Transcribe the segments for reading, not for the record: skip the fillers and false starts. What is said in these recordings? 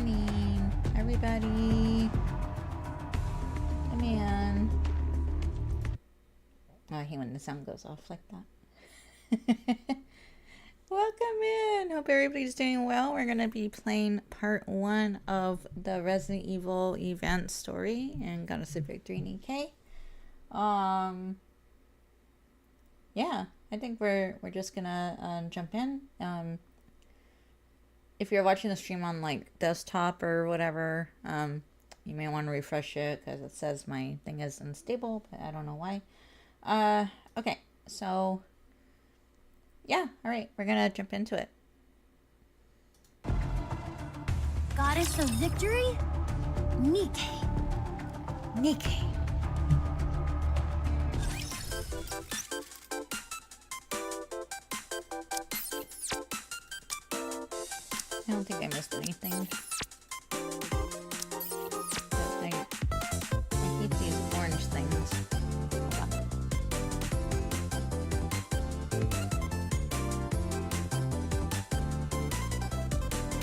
morning, everybody. Come in. Oh, I hate when the sound goes off like that. Welcome in. Hope everybody's doing well. We're going to be playing part 1 of the Resident Evil event story and Goddess of Victory NIKKE. Yeah, I think we're just gonna jump in. If you're watching the stream on like desktop or whatever, you may want to refresh it because it says my thing is unstable, but I don't know why. Okay, so yeah, all right, we're gonna jump into it. Goddess of Victory? NIKKE. NIKKE. I don't think I missed anything. I hate these orange things.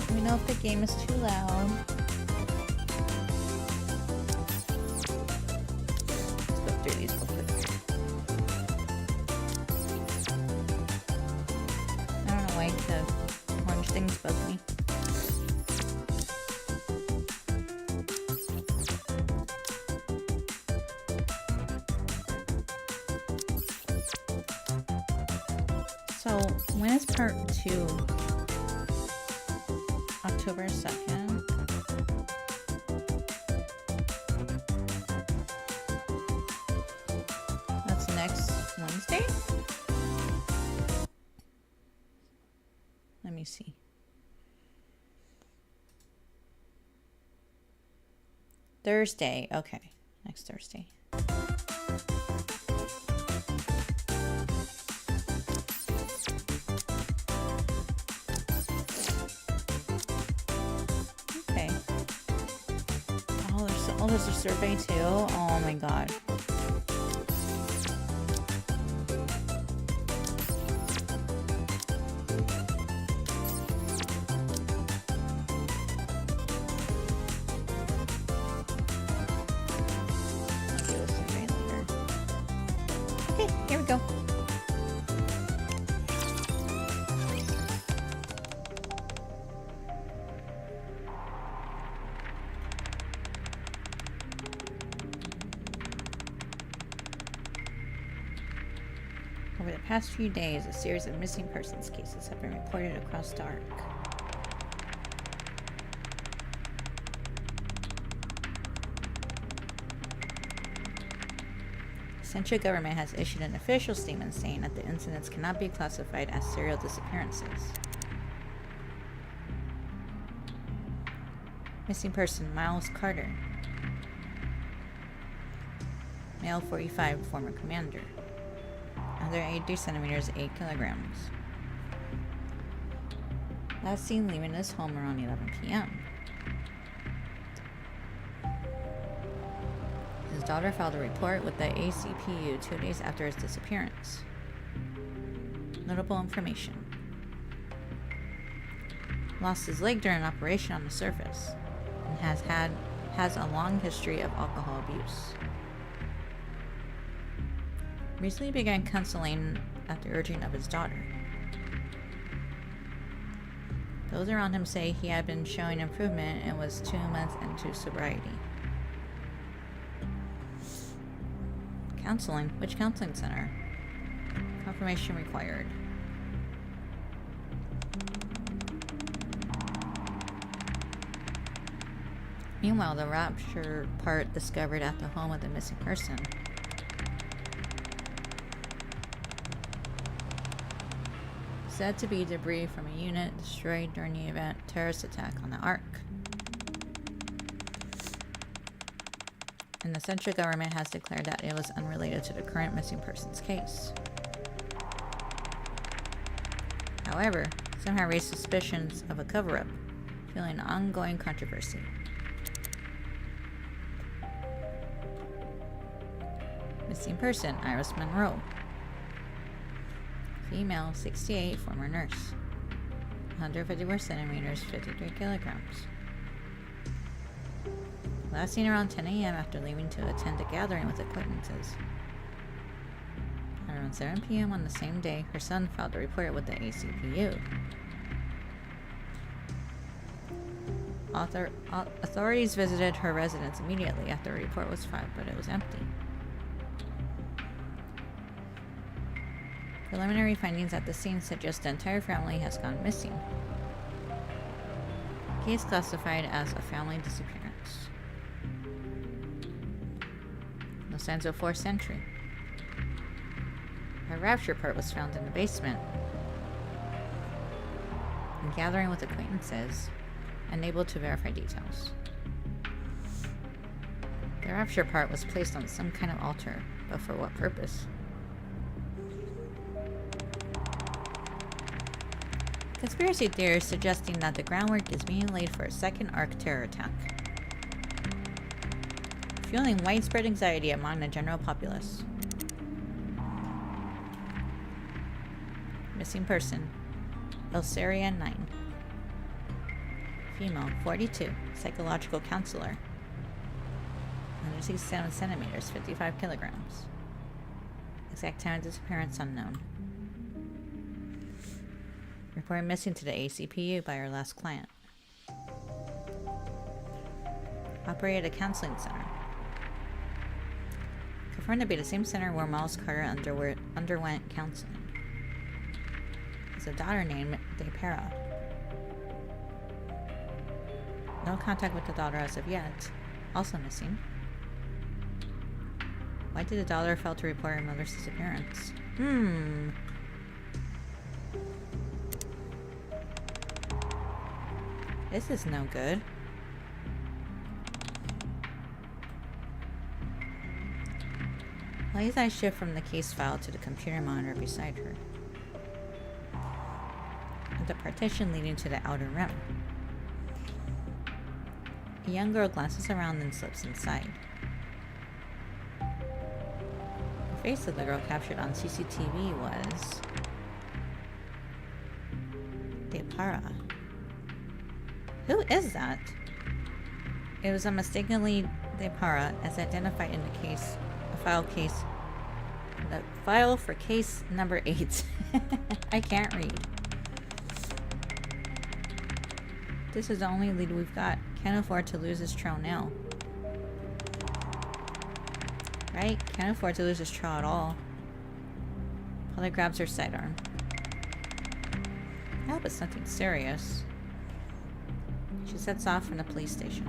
Let me know if the game is too loud. Let's go through these real quick. I don't know why the orange things bug me. So, when is part 2? October 2nd. That's next Wednesday? Let me see. Thursday. Okay. Next Thursday. Okay. Oh, there's a survey too. Oh my god. Okay, here we go. Over the past few days, a series of missing persons cases have been reported across the Ark. The Central government has issued an official statement saying that the incidents cannot be classified as serial disappearances. Missing person Miles Carter. Male 45, former commander. Under 80 centimeters, 8 kilograms. Last seen leaving his home around 11 p.m. His daughter filed a report with the ACPU 2 days after his disappearance. Notable information. Lost his leg during an operation on the surface and has a long history of alcohol abuse. Recently began counseling at the urging of his daughter. Those around him say he had been showing improvement and was 2 months into sobriety. Counseling? Which counseling center? Confirmation required. Meanwhile, the rapture part discovered at the home of the missing person. Said to be debris from a unit destroyed during the event terrorist attack on the Ark. And the Central government has declared that it was unrelated to the current missing persons case. However, some have raised suspicions of a cover-up, fueling ongoing controversy. Missing person Iris Monroe. Female, 68, former nurse. 154 centimeters, 53 kilograms. Last seen around 10 a.m. after leaving to attend a gathering with acquaintances. At around 7 p.m. on the same day, her son filed a report with the ACPU. Authorities visited her residence immediately after a report was filed, but it was empty. Preliminary findings at the scene suggest the entire family has gone missing. Case classified as a family disappearance. No signs of forced entry. A rapture part was found in the basement. And gathering with acquaintances, unable to verify details. The rapture part was placed on some kind of altar, but for what purpose? Conspiracy theorists suggesting that the groundwork is being laid for a second Ark terror attack, fueling widespread anxiety among the general populace. Missing person, Elsaria 9. Female, 42, psychological counselor. 167 centimeters, 55 kilograms. Exact time of disappearance unknown. Reported missing to the ACPU by her last client. Operated a counseling center. Confirmed to be the same center where Miles Carter underwent counseling. Has a daughter named Depera. No contact with the daughter as of yet. Also missing. Why did the daughter fail to report her mother's disappearance? This is no good. While's eyes shift from the case file to the computer monitor beside her. And the partition leading to the outer rim. A young girl glances around and slips inside. The face of the girl captured on CCTV was Depara. Who is that? It was mistakenly Depara, as identified in the case, the file for case number 8. I can't read. This is the only lead we've got. Can't afford to lose this trail now. Right? Can't afford to lose this trail at all. Polly grabs her sidearm. I hope it's nothing serious. She sets off from the police station.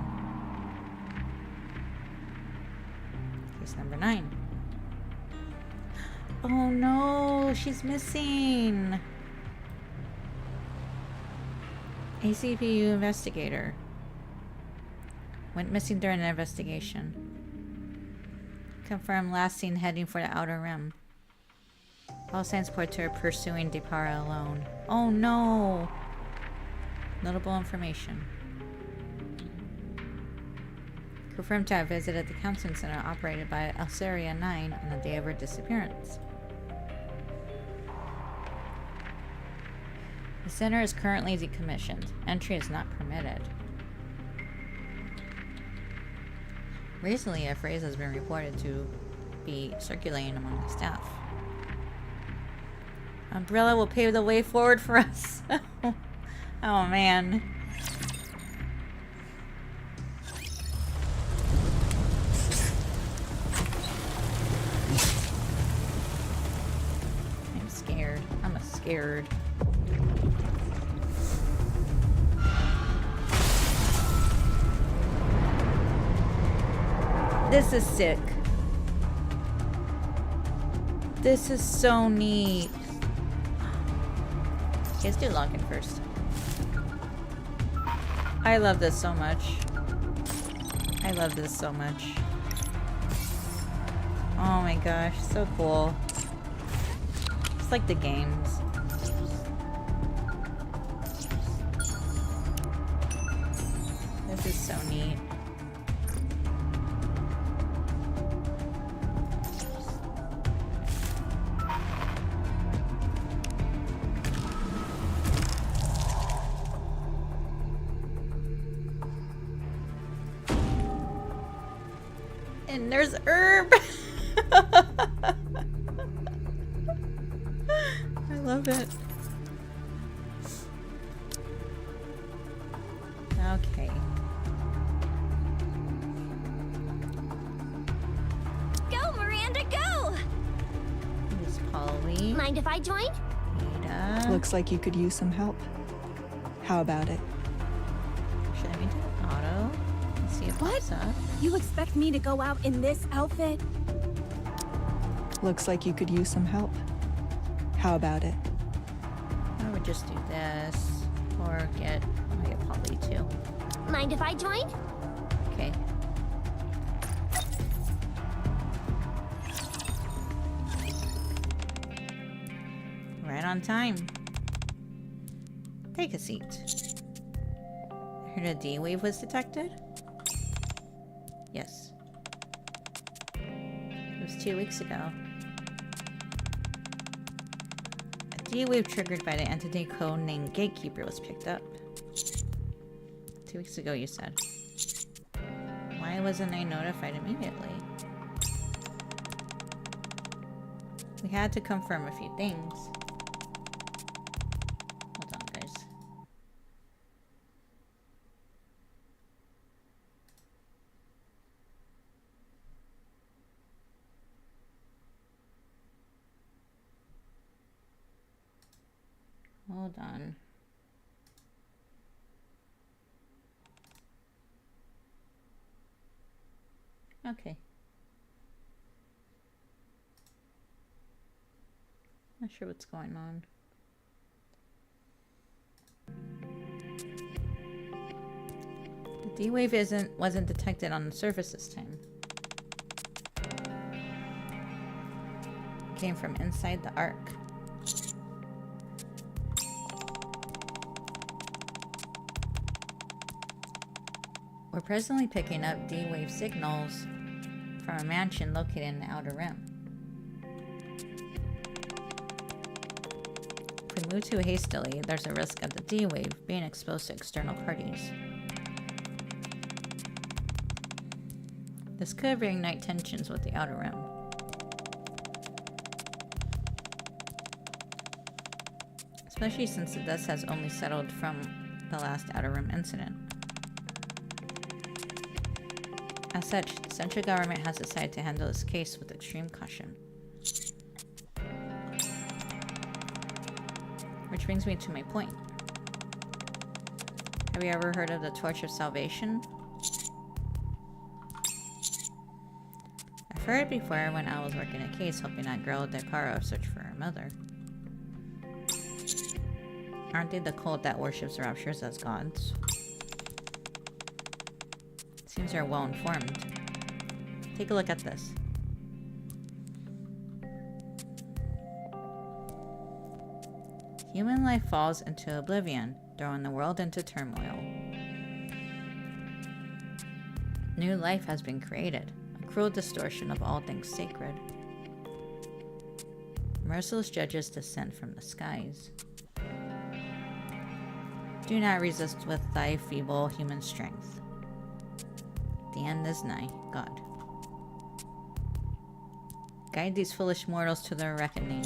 Case number 9. Oh no, she's missing. ACPU investigator went missing during an investigation. Confirmed last seen heading for the outer rim. All signs point to her pursuing Depara alone. Oh no! Notable information. Confirmed to have visited the counseling center operated by Elsaria 9 on the day of her disappearance. The center is currently decommissioned. Entry is not permitted. Recently, a phrase has been reported to be circulating among the staff. Umbrella will pave the way forward for us. Oh man. I'm scared. I'm scared. This is sick. This is so neat. Let's do login first. I love this so much. I love this so much. Oh my gosh, so cool. It's like the games. This is so neat. And there's herb. I love it. Okay. Go, Miranda, go! Miss Polly. Mind if I join? Ada. Looks like you could use some help. How about it? Should I do auto? Let's see if What? pops up. You expect me to go out in this outfit? Looks like you could use some help. How about it? I would just do this. Or get Polly too. Mind if I join? Okay. Right on time. Take a seat. I heard a D-wave was detected? Yes. It was 2 weeks ago. A D-wave triggered by the entity code named Gatekeeper was picked up. 2 weeks ago, you said. Why wasn't I notified immediately? We had to confirm a few things. Hold on, guys. Hold on. Okay. Not sure what's going on. The D-wave wasn't detected on the surface this time. It came from inside the Ark. We're presently picking up D-wave signals from a mansion located in the Outer Rim. If we move too hastily, there's a risk of the D-wave being exposed to external parties. This could reignite tensions with the Outer Rim. Especially since the dust has only settled from the last Outer Rim incident. As such, the central government has decided to handle this case with extreme caution. Which brings me to my point. Have you ever heard of the Torch of Salvation? I've heard it before when I was working a case helping that girl Dekara search for her mother. Aren't they the cult that worships raptures as gods? Seems they're well informed. Take a look at this. Human life falls into oblivion, throwing the world into turmoil. New life has been created, a cruel distortion of all things sacred. Merciless judges descend from the skies. Do not resist with thy feeble human strength. The end is nigh, God. Guide these foolish mortals to their reckoning.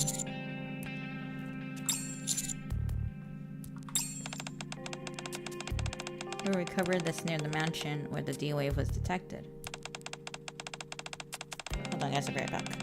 We recovered this near the mansion where the D-wave was detected. Hold on, guys, I'll be right back.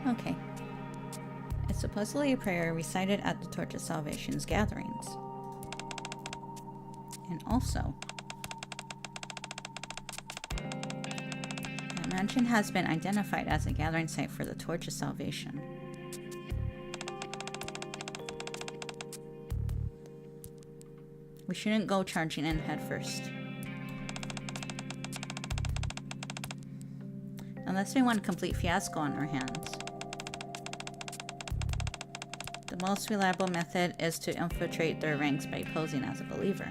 Okay. It's supposedly a prayer recited at the Torch of Salvation's gatherings. And also, the mansion has been identified as a gathering site for the Torch of Salvation. We shouldn't go charging in head first. Unless we want a complete fiasco on our hands. The most reliable method is to infiltrate their ranks by posing as a believer.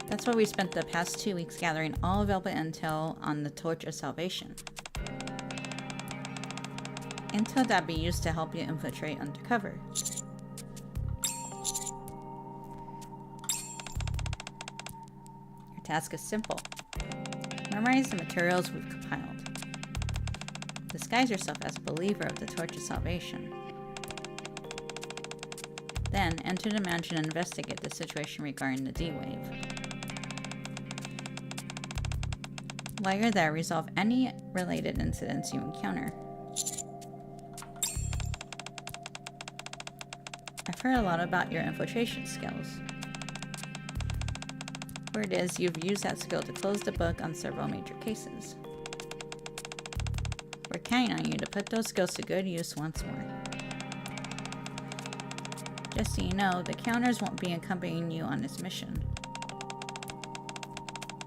That's why we spent the past 2 weeks gathering all available intel on the Torch of Salvation. Intel that be used to help you infiltrate undercover. Your task is simple. Memorize the materials we've compiled. Disguise yourself as a believer of the Torch of Salvation. Then enter the mansion and investigate the situation regarding the D-Wave. While you're there, resolve any related incidents you encounter. I've heard a lot about your infiltration skills. Word is you've used that skill to close the book on several major cases. We're counting on you to put those skills to good use once more. Just so you know, the counters won't be accompanying you on this mission.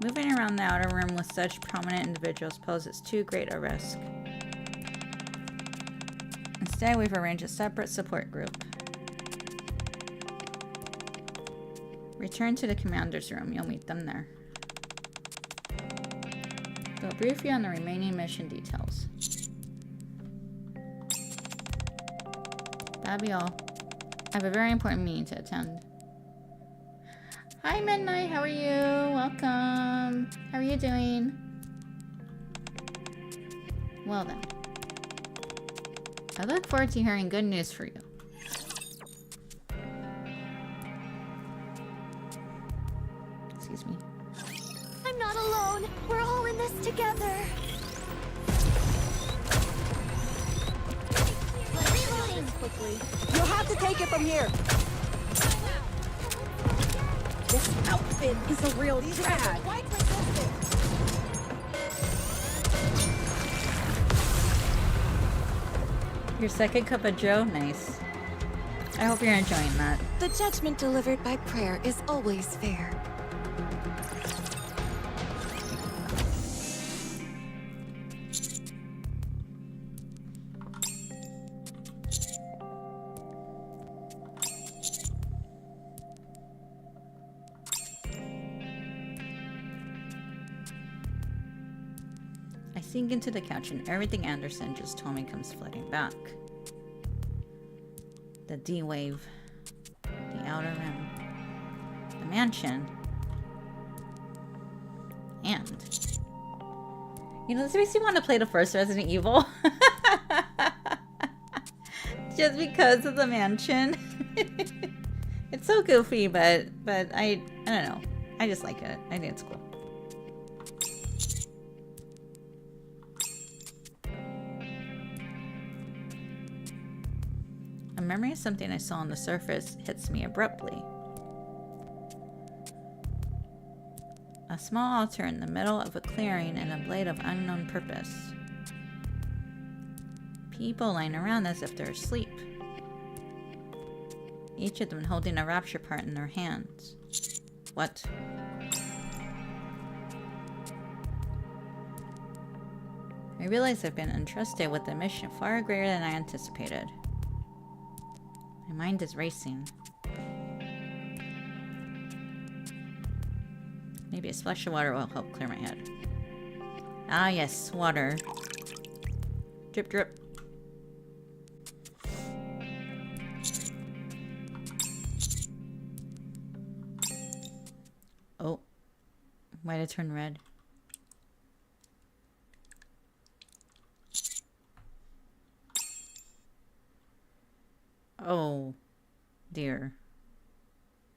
Moving around the outer room with such prominent individuals poses too great a risk. Instead, we've arranged a separate support group. Return to the commander's room. You'll meet them there. They'll brief you on the remaining mission details. That'll be all. I have a very important meeting to attend. Hi, Midnight. How are you? Welcome. How are you doing? Well then. I look forward to hearing good news for you. Excuse me. I'm not alone. We're all in this together. Reloading. Quickly. You'll have to take it from here. This outfit is a real drag. Your second cup of joe? Nice. I hope you're enjoying that. The judgment delivered by prayer is always fair. I sink into the couch and everything Anderson just told me comes flooding back. The D-Wave. The Outer Rim. The mansion. And... you know, this makes me want to play the first Resident Evil. Just because of the mansion. It's so goofy, but I don't know. I just like it. I think it's cool. A memory of something I saw on the surface hits me abruptly. A small altar in the middle of a clearing and a blade of unknown purpose. People lying around as if they're asleep. Each of them holding a rapture part in their hands. What? I realize I've been entrusted with a mission far greater than I anticipated. My mind is racing. Maybe a splash of water will help clear my head. Ah yes, water. Drip drip. Oh. Why'd it turn red? Oh, dear.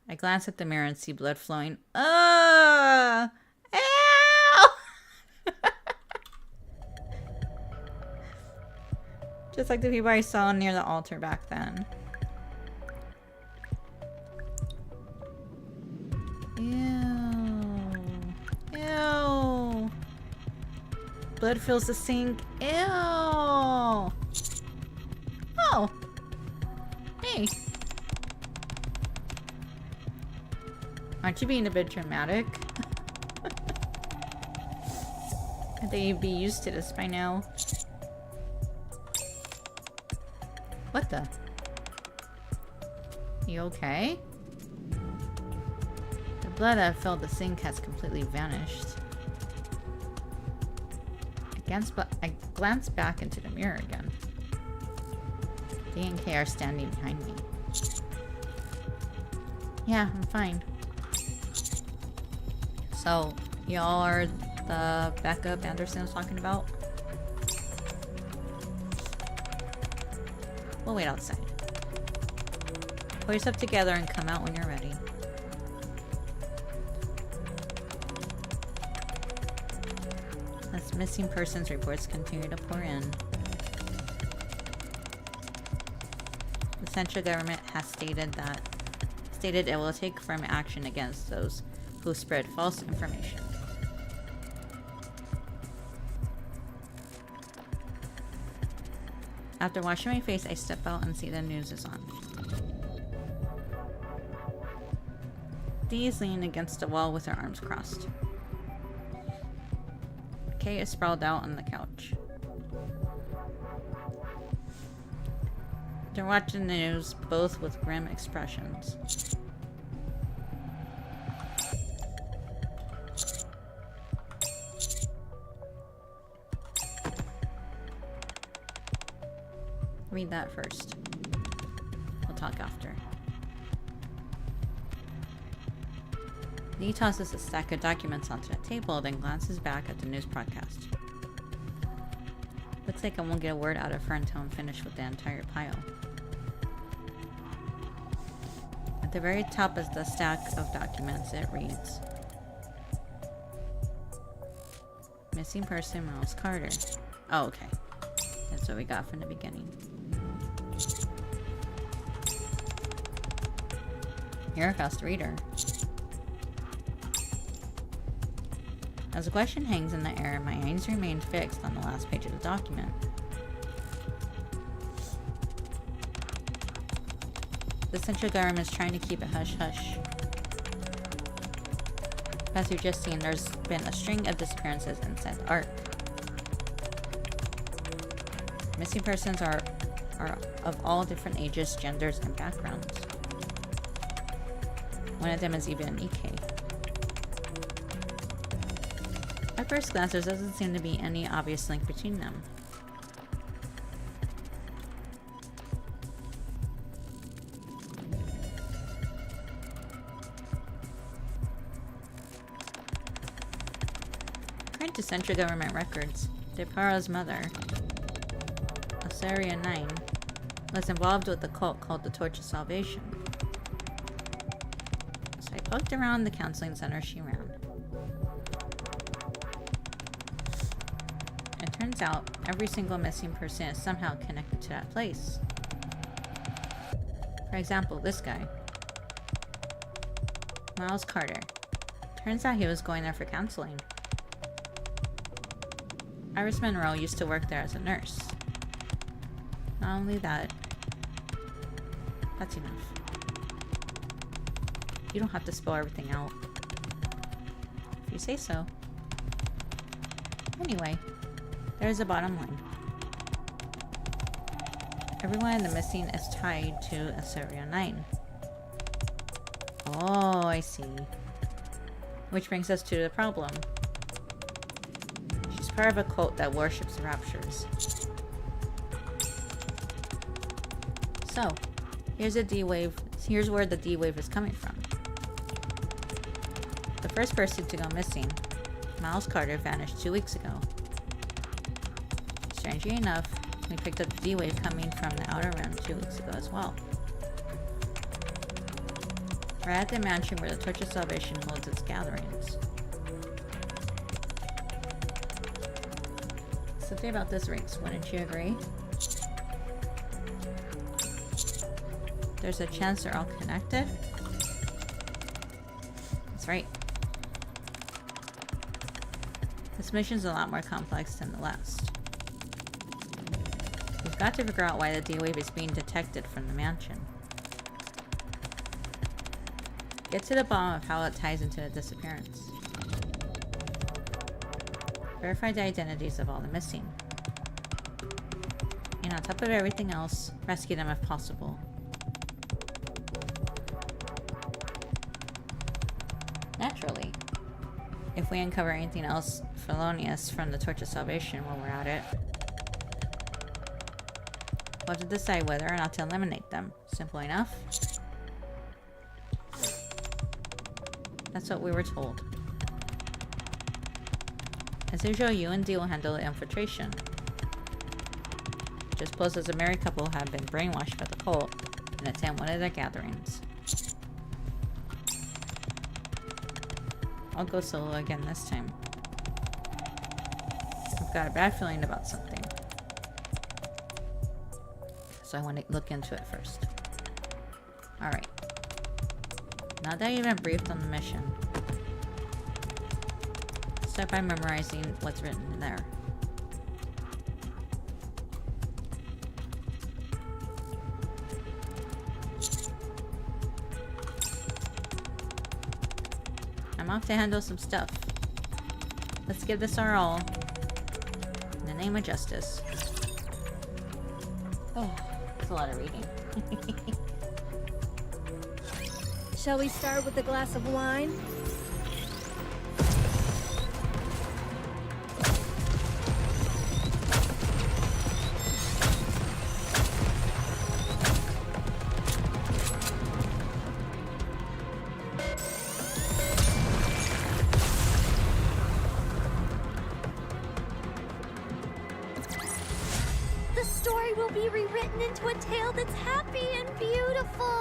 I glance at the mirror and see blood flowing. Ow! Just like the people I saw near the altar back then. Ew. Ew. Blood fills the sink. Ew. Oh. Hey. Aren't you being a bit dramatic? I think you'd be used to this by now. What the? You okay? The blood that filled the sink has completely vanished. I glance back into the mirror again. D and K are standing behind me. Yeah, I'm fine. So, y'all are the backup Anderson was talking about? We'll wait outside. Pull yourself together and come out when you're ready. As missing persons reports continue to pour in, the central government has stated it will take firm action against those who spread false information. After washing my face, I step out and see the news is on. Dee is leaning against the wall with her arms crossed. Kay is sprawled out on the couch. They're watching the news, both with grim expressions. Read that first. We'll talk after. Lee tosses a stack of documents onto the table, then glances back at the news broadcast. Looks like I won't get a word out of her until I'm finished with the entire pile. At the very top is the stack of documents. It reads, Missing person Miles Carter. Oh, okay. That's what we got from the beginning. You're a fast reader. As the question hangs in the air, my eyes remain fixed on the last page of the document. The central government is trying to keep it hush-hush. As you've just seen, there's been a string of disappearances in said arc. Missing persons are of all different ages, genders, and backgrounds. One of them is even NIKKE. At first glance, there doesn't seem to be any obvious link between them. According to central government records, Deparo's mother, Pt. 9, was involved with a cult called the Torch of Salvation. So I poked around the counseling center she ran. It turns out every single missing person is somehow connected to that place. For example, this guy, Miles Carter. Turns out he was going there for counseling. Iris Monroe used to work there as a nurse. Not only that, that's enough. You don't have to spill everything out. If you say so. Anyway, there's a bottom line. Everyone in the missing is tied to Pt. 9. Oh, I see. Which brings us to the problem. She's part of a cult that worships raptures. So, here's where the D wave is coming from. The first person to go missing, Miles Carter, vanished 2 weeks ago. Strangely enough, we picked up the D wave coming from the Outer Rim 2 weeks ago as well. We're at the mansion where the Torch of Salvation holds its gatherings. Something about this rings, wouldn't you agree? There's a chance they're all connected. That's right. This mission's a lot more complex than the last. We've got to figure out why the D-Wave is being detected from the mansion. Get to the bottom of how it ties into the disappearance. Verify the identities of all the missing. And on top of everything else, rescue them if possible. Naturally. If we uncover anything else felonious from the Torch of Salvation while we're at it, we'll have to decide whether or not to eliminate them. Simple enough. That's what we were told. As usual, you and Dee will handle the infiltration. Just suppose as a married couple have been brainwashed by the cult and attend one of their gatherings. I'll go solo again this time. I've got a bad feeling about something. So I want to look into it first. Alright. Now that you've been briefed on the mission, start by memorizing what's written in there. I'm off to handle some stuff. Let's give this our all. In the name of justice. Oh, it's a lot of reading. Shall we start with a glass of wine? The story will be rewritten into a tale that's happy and beautiful.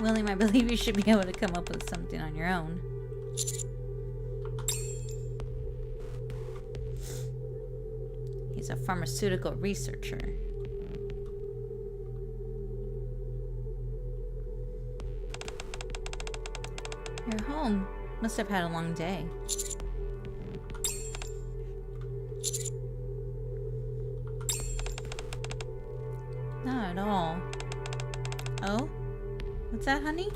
William, I believe you should be able to come up with something on your own. He's a pharmaceutical researcher. You're home. Must have had a long day. Not at all. Oh? What's that, honey?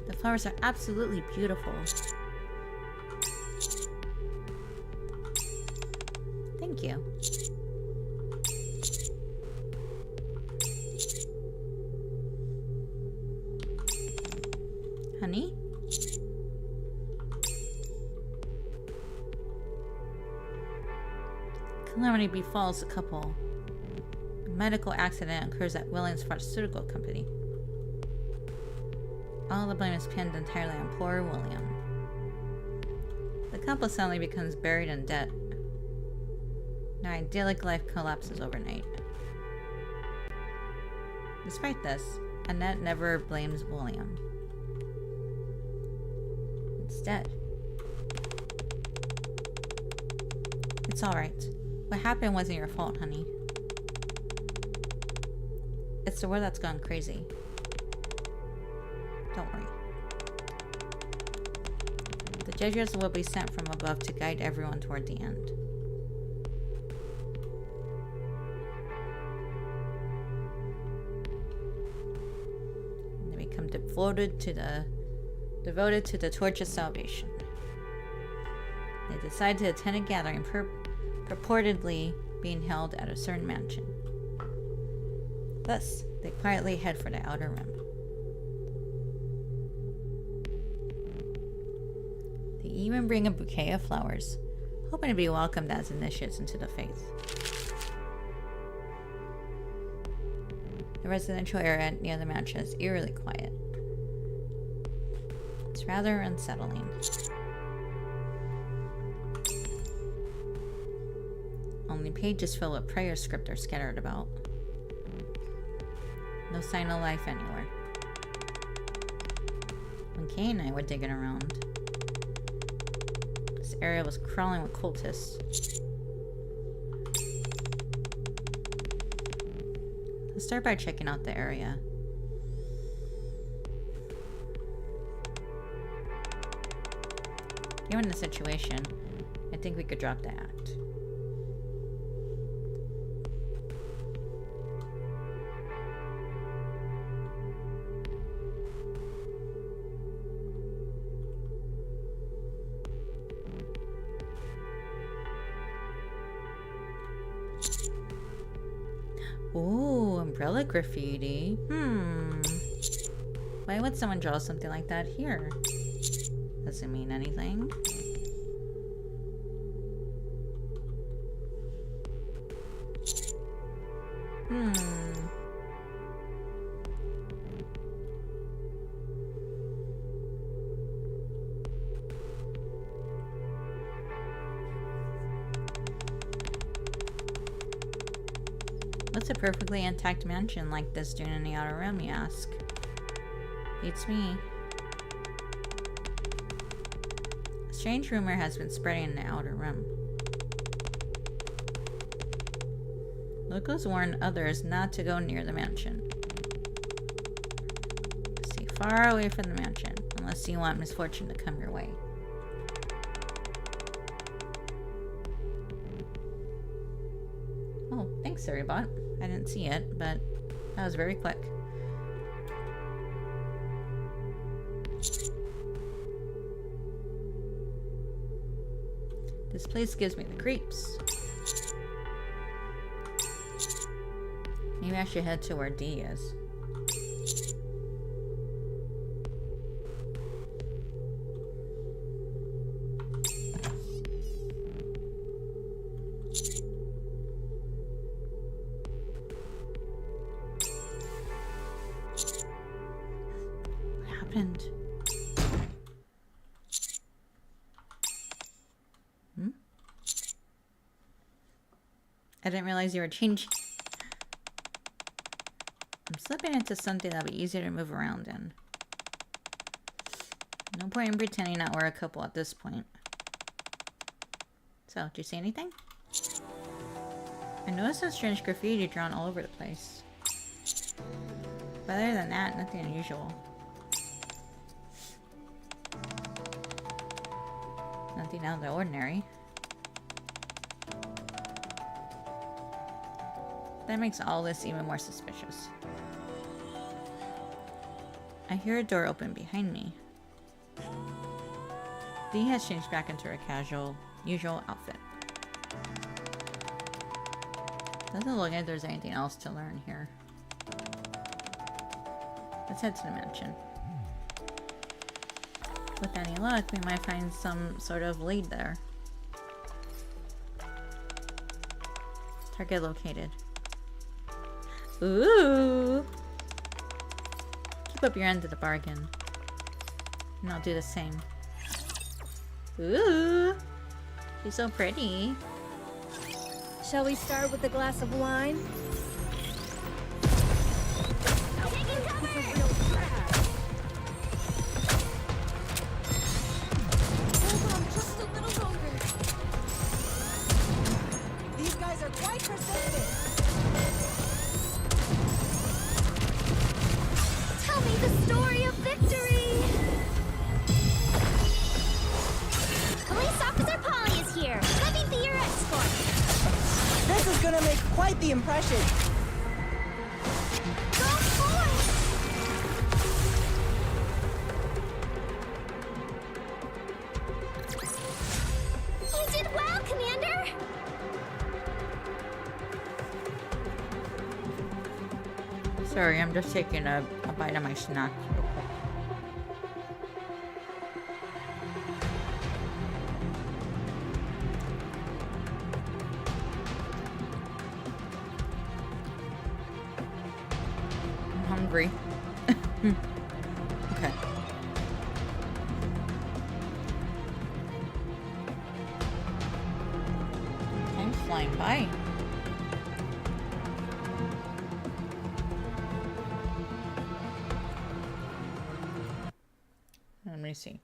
The flowers are absolutely beautiful. Thank you. Honey? Calamity befalls the couple. A medical accident occurs at Williams Pharmaceutical Company. All the blame is pinned entirely on poor William. The couple suddenly becomes buried in debt. Their idyllic life collapses overnight. Despite this, Annette never blames William. Instead, it's alright. What happened wasn't your fault, honey. It's the world that's gone crazy. Don't worry. The judges will be sent from above to guide everyone toward the end. And they become devoted to the Torch of Salvation. They decide to attend a gathering purportedly being held at a certain mansion. Thus, they quietly head for the Outer Rim. They even bring a bouquet of flowers, hoping to be welcomed as initiates into the faith. The residential area near the mansion is eerily quiet. It's rather unsettling. Only pages filled with prayer script are scattered about. No sign of life anywhere. When Kay and I were digging around, this area was crawling with cultists. Let's start by checking out the area. Given the situation, I think we could drop the act. Ooh, umbrella graffiti. Why would someone draw something like that here? Does it mean anything? What's a perfectly intact mansion like this doing in the Outer Rim, you ask? Beats me. A strange rumor has been spreading in the Outer Rim. Locals warn others not to go near the mansion. Stay far away from the mansion, unless you want misfortune to come your way. Oh, thanks, Reborn. I didn't see it, but that was very quick. This place gives me the creeps. Maybe I should head to where D is. What happened? I didn't realize you were changing. I'm slipping into something that'll be easier to move around in. No point in pretending that we're a couple at this point. So, did you see anything? I noticed some strange graffiti drawn all over the place. But other than that, nothing unusual. Nothing out of the ordinary. That makes all this even more suspicious. I hear a door open behind me. Dee has changed back into her casual, usual outfit. Doesn't look like there's anything else to learn here. Let's head to the mansion. With any luck, we might find some sort of lead there. Target located. Ooh! Keep up your end of the bargain. And I'll do the same. Ooh! She's so pretty. Shall we start with a glass of wine? Taking cover! Hold on just a little longer. These guys are quite persistent. Tell me the story of victory! Police Officer Polly is here. Let me be your escort. This is gonna make quite the impression. Go forth! You did well, Commander! Sorry, I'm just taking a bite of my snack real quick. hungry. Okay. Time's flying by. Let me see.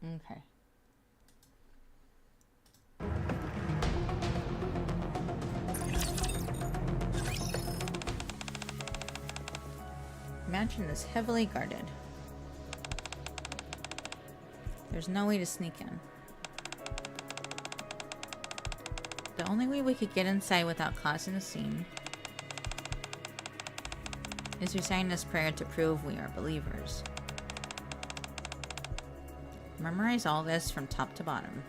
Okay. Mansion is heavily guarded. There's no way to sneak in. The only way we could get inside without causing a scene is recite this prayer to prove we are believers. Memorize all this from top to bottom.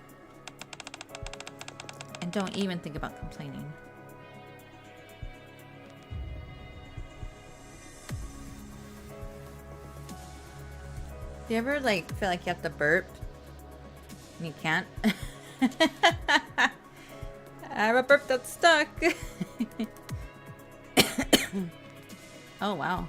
And don't even think about complaining. Do you ever like feel like you have to burp and you can't? I have a burp that's stuck. Oh wow.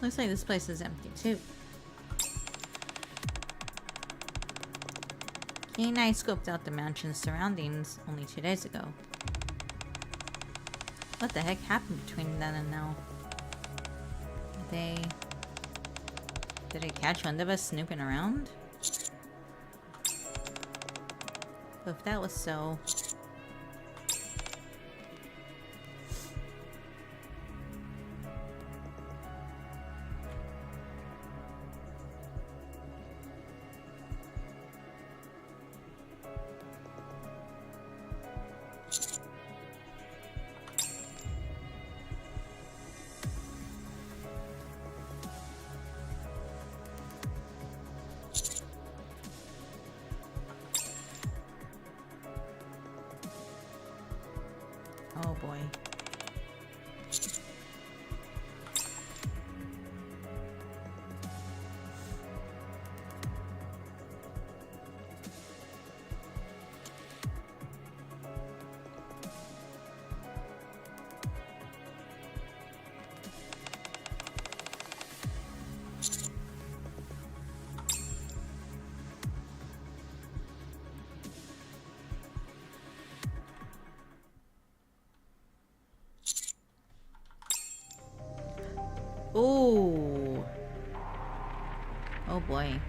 Looks like this place is empty too. Kay and I scoped out the mansion's surroundings only 2 days ago. What the heck happened between then and now? Did they catch wind of us snooping around? But if that was so... Oh boy. Ooh. Oh boy.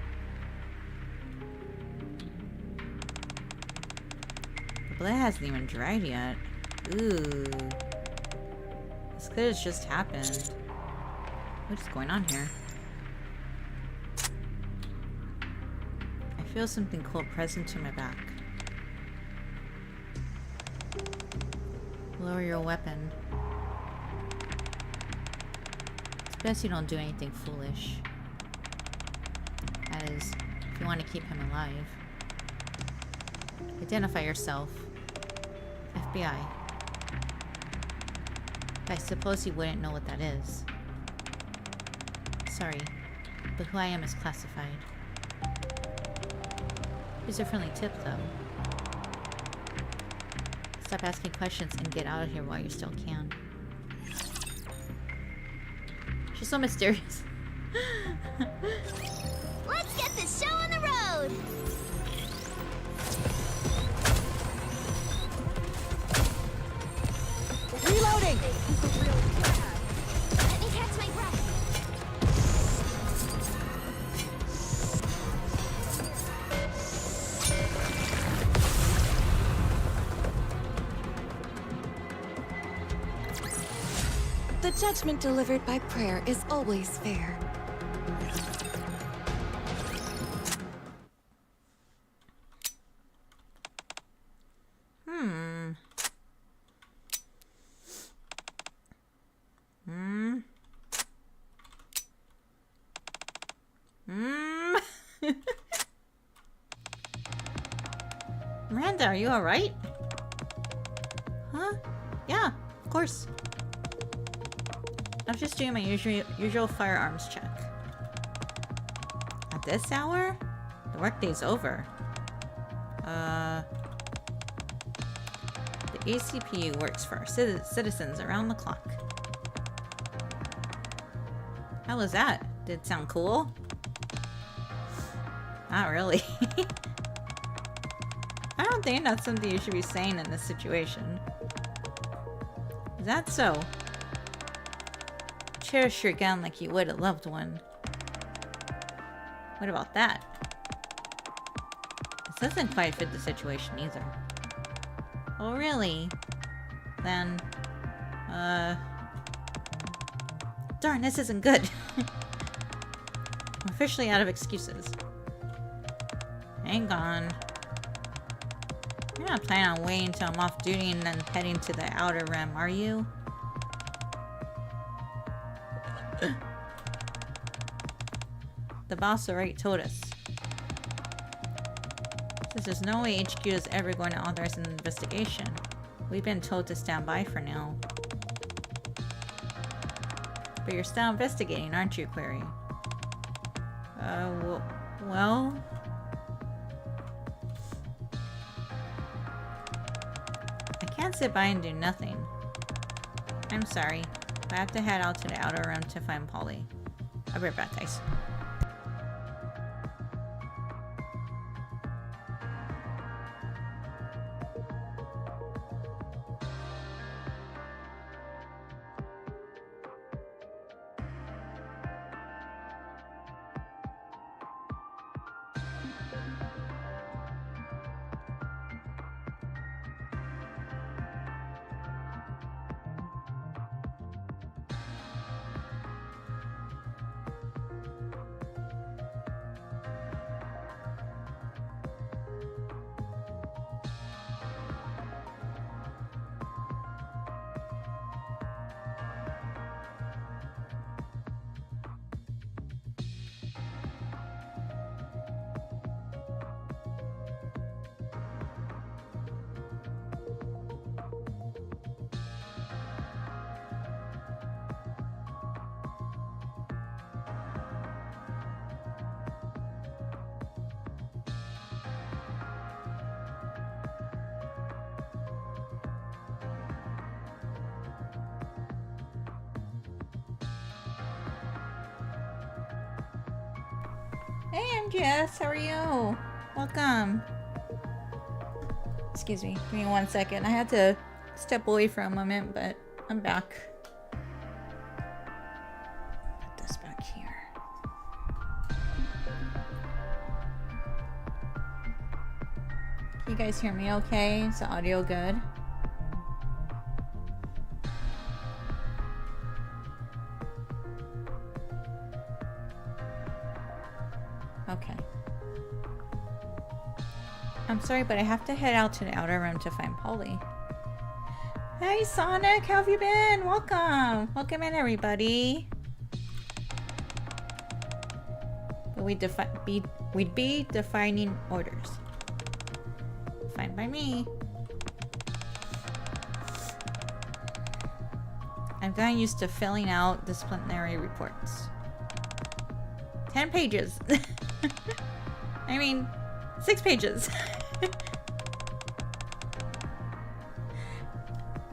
The blood hasn't even dried yet. Ooh. This could have just happened. What is going on here? I feel something cold pressing to my back. Lower your weapon. Best you don't do anything foolish. That is, if you want to keep him alive. Identify yourself. FBI. I suppose you wouldn't know what that is. Sorry, but who I am is classified. Here's a friendly tip, though. Stop asking questions and get out of here while you still can. She's so mysterious. Let's get this show on the road! Reloading! Let me catch my breath. The judgment delivered by prayer is always fair. Amanda, are you alright? Huh? Yeah, of course. I was just doing my usual firearms check. At this hour? The workday's over. The ACP works for our citizens around the clock. How was that? Did it sound cool? Not really. I don't think that's something you should be saying in this situation. Is that so? Cherish your gun like you would a loved one. What about that? This doesn't quite fit the situation either. Oh, really? Then, darn, this isn't good. I'm officially out of excuses. Hang on. You're not planning on waiting until I'm off duty and then heading to the outer rim, are you? The boss already told us. Since there's no way HQ is ever going to authorize an investigation, we've been told to stand by for now. But you're still investigating, aren't you, Query? Well... I can't sit by and do nothing. I'm sorry, but I have to head out to the outer room to find Polly. I'll be right back, guys. Hey, I'm Jess. How are you? Welcome. Excuse me. Give me 1 second. I had to step away for a moment, but I'm back. Put this back here. Can you guys hear me okay? Is the audio good? Okay. I'm sorry, but I have to head out to the outer room to find Polly. Hey, Sonic! How have you been? Welcome! Welcome in, everybody! But we'd be defining orders. Fine by me. I've gotten used to filling out disciplinary reports. 10 pages. I mean, 6 pages.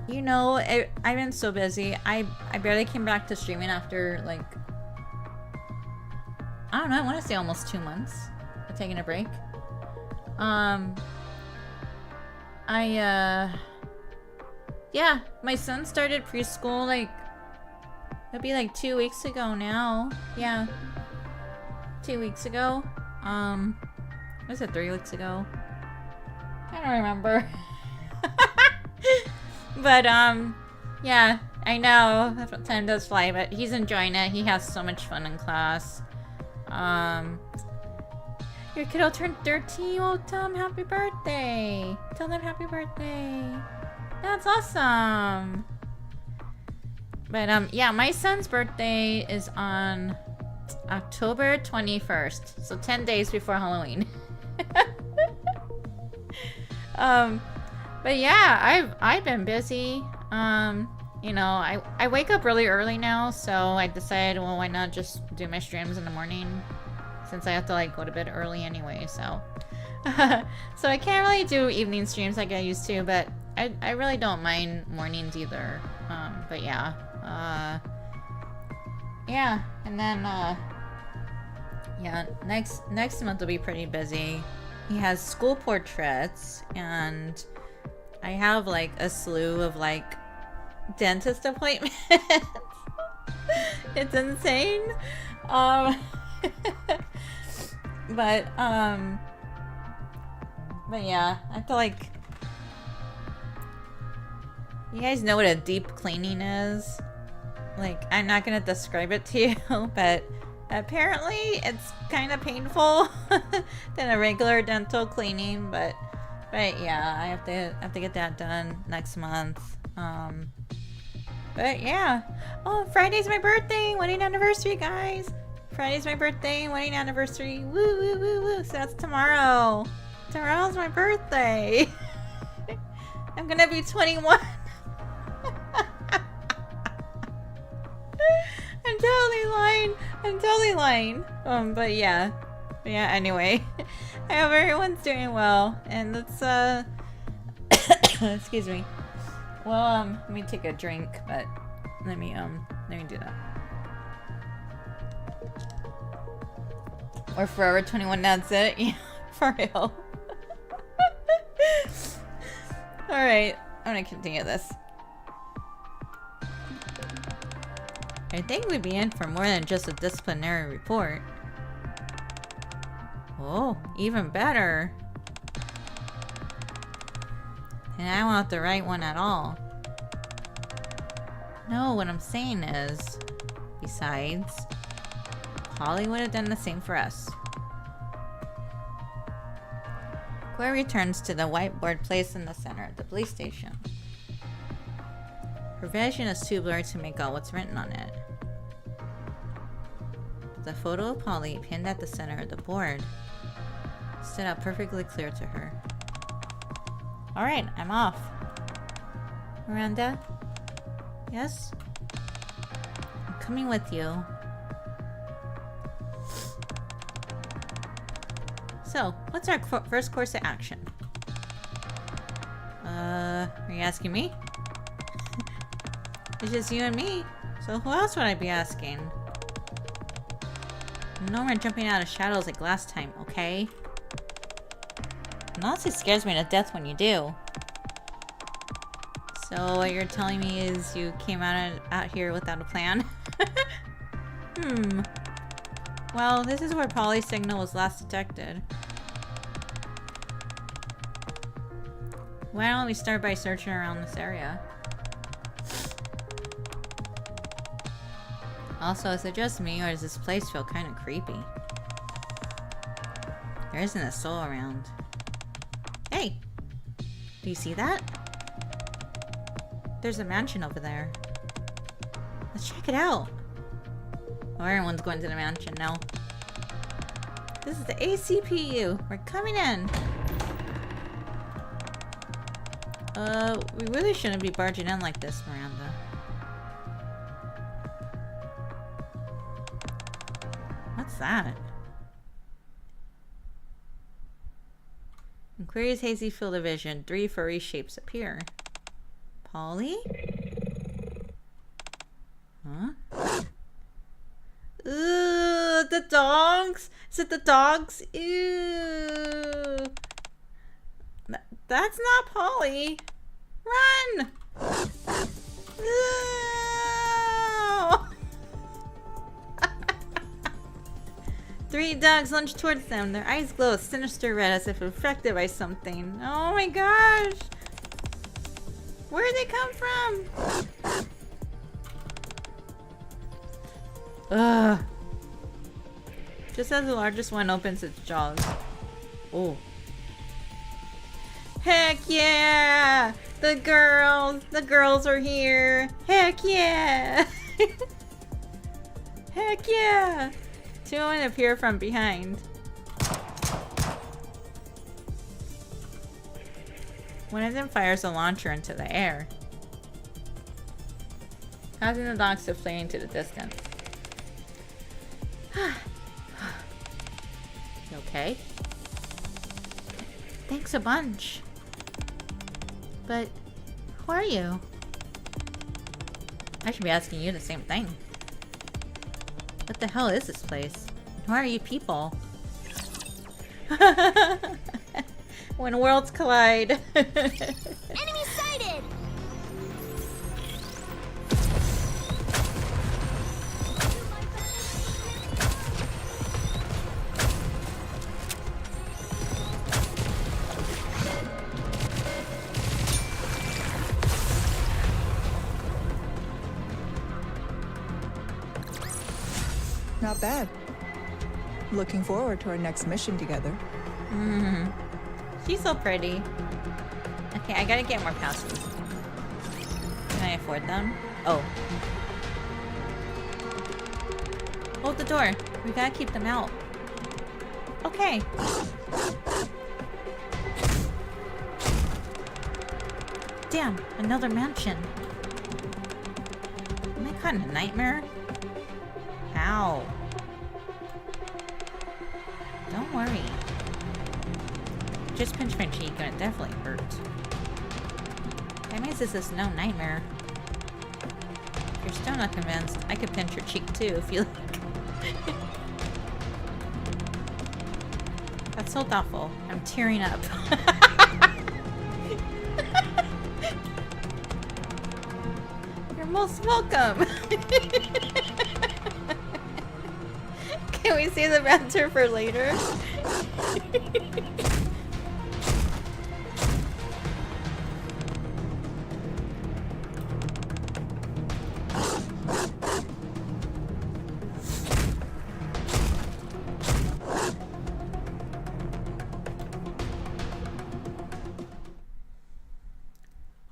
You know, I've been so busy. I barely came back to streaming after, like, I don't know, I want to say almost 2 months of taking a break. Yeah, my son started preschool, like, it'll be like 2 weeks ago now. Yeah. 2 weeks ago. Was it 3 weeks ago? I don't remember. But, yeah, I know. Time does fly, but he's enjoying it. He has so much fun in class. Your kiddo turned 13. Well, tell him happy birthday. Tell them happy birthday. That's awesome. But, yeah, my son's birthday is on October 21st. So 10 days before Halloween. But yeah, I've been busy. You know, I wake up really early now, so I decided, well, why not just do my streams in the morning, since I have to like go to bed early anyway. So, so I can't really do evening streams like I used to, but I really don't mind mornings either. But yeah, yeah, and then yeah, next month will be pretty busy. He has school portraits, and I have like a slew of like dentist appointments. It's insane. But yeah, I have to like, you guys know what a deep cleaning is? Like, I'm not gonna describe it to you, but apparently it's kind of painful than a regular dental cleaning, but yeah, I have to get that done next month. But yeah. Oh, Friday's my birthday! Wedding anniversary, guys! Friday's my birthday, wedding anniversary. Woo, woo, woo, woo. So that's tomorrow. Tomorrow's my birthday. I'm gonna be 21. I'm totally lying. But yeah. Anyway. I hope everyone's doing well. And let's, excuse me. Well, let me take a drink, but let me do that. Or Forever 21, that's it. Yeah, for real. Alright, I'm gonna continue this. I think we'd be in for more than just a disciplinary report. Oh, even better. And I want the right one at all. No, what I'm saying is, besides, Polly would have done the same for us. Claire returns to the whiteboard placed in the center of the police station. Her vision is too blurred to make out what's written on it. The photo of Polly pinned at the center of the board stood out perfectly clear to her. Alright, I'm off. Miranda? Yes? I'm coming with you. So, what's our first course of action? Are you asking me? It's just you and me. So who else would I be asking? No more jumping out of shadows like last time, okay? It honestly scares me to death when you do. So what you're telling me is you came out here without a plan? Well, this is where Polly's signal was last detected. Why don't we start by searching around this area? Also, is it just me, or does this place feel kind of creepy? There isn't a soul around. Hey! Do you see that? There's a mansion over there. Let's check it out. Oh, everyone's going to the mansion now. This is the ACPU. We're coming in. We really shouldn't be barging in like this, Miranda. What's that? In Query's hazy field of vision, 3 furry shapes appear. Polly? Huh? Ooh, the dogs? Is it the dogs? Ew. That's not Polly. Run! No! 3 dogs lunge towards them. Their eyes glow a sinister red as if affected by something. Oh my gosh! Where'd they come from? Ugh. Just as the largest one opens its jaws. Oh. Heck yeah! The girls are here! Heck yeah! Heck yeah! 2 women appear from behind. One of them fires a launcher into the air, causing the dogs to flee into the distance. You okay? Thanks a bunch. But who are you? I should be asking you the same thing. What the hell is this place? Who are you people? When worlds collide. Enemy sighted! Not bad. Looking forward to our next mission together. She's so pretty. Okay, I gotta get more passes. Can I afford them? Oh. Hold the door. We gotta keep them out. Okay. Damn, another mansion. Am I caught in a nightmare? How? Don't worry. Just pinch my cheek and it definitely hurts. That means this is no nightmare. If you're still not convinced, I could pinch your cheek too if you like. That's so thoughtful. I'm tearing up. You're most welcome. Can we see the banter for later?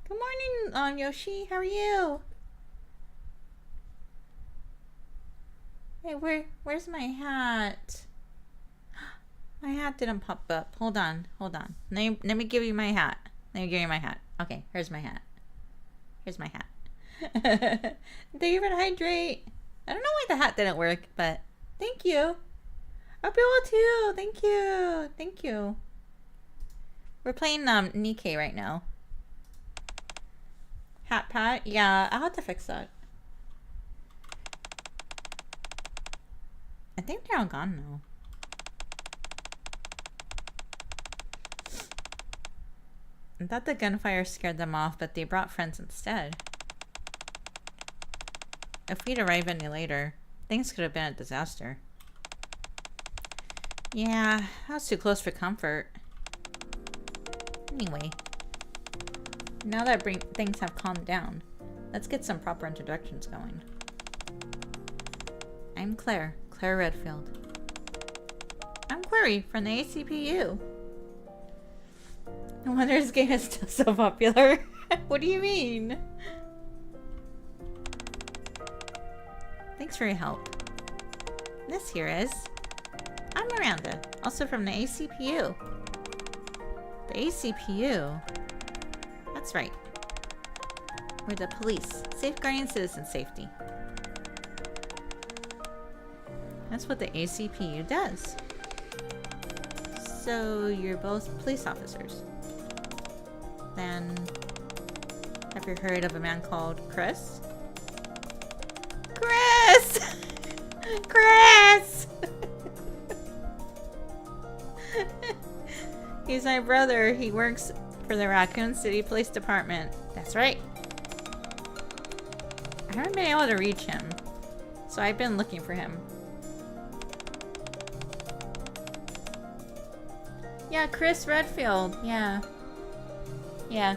Good morning, Yoshi. How are you? Hey, where's my hat? My hat didn't pop up. Hold on. Let me give you my hat. Okay, here's my hat. Here's my hat. Thank you for the hydrate. I don't know why the hat didn't work, but thank you. I'll be able to. Thank you. We're playing NIKKE right now. Hat pat? Yeah, I'll have to fix that. I think they're all gone now. I thought the gunfire scared them off, but they brought friends instead. If we'd arrived any later, things could have been a disaster. Yeah, that was too close for comfort. Anyway, now that things have calmed down, let's get some proper introductions going. I'm Claire Redfield. I'm Query from the ACPU. No wonder this game is still so popular. What do you mean? Thanks for your help. This here is... I'm Miranda, also from the ACPU. The ACPU? That's right. We're the police, safeguarding citizen safety. That's what the ACPU does. So you're both police officers. Then, have you heard of a man called Chris? Chris! Chris! He's my brother. He works for the Raccoon City Police Department. That's right. I haven't been able to reach him, so I've been looking for him. Yeah, Chris Redfield. Yeah. Yeah.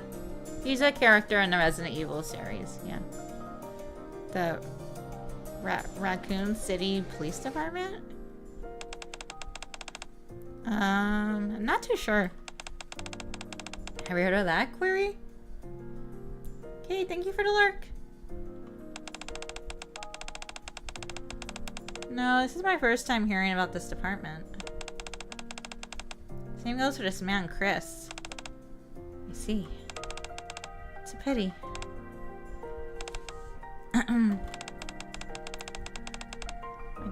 He's a character in the Resident Evil series. Yeah. The Raccoon City Police Department? I'm not too sure. Have you heard of that, Query? Okay, thank you for the lurk. No, this is my first time hearing about this department. Same goes for this man, Chris. I see. It's a pity. I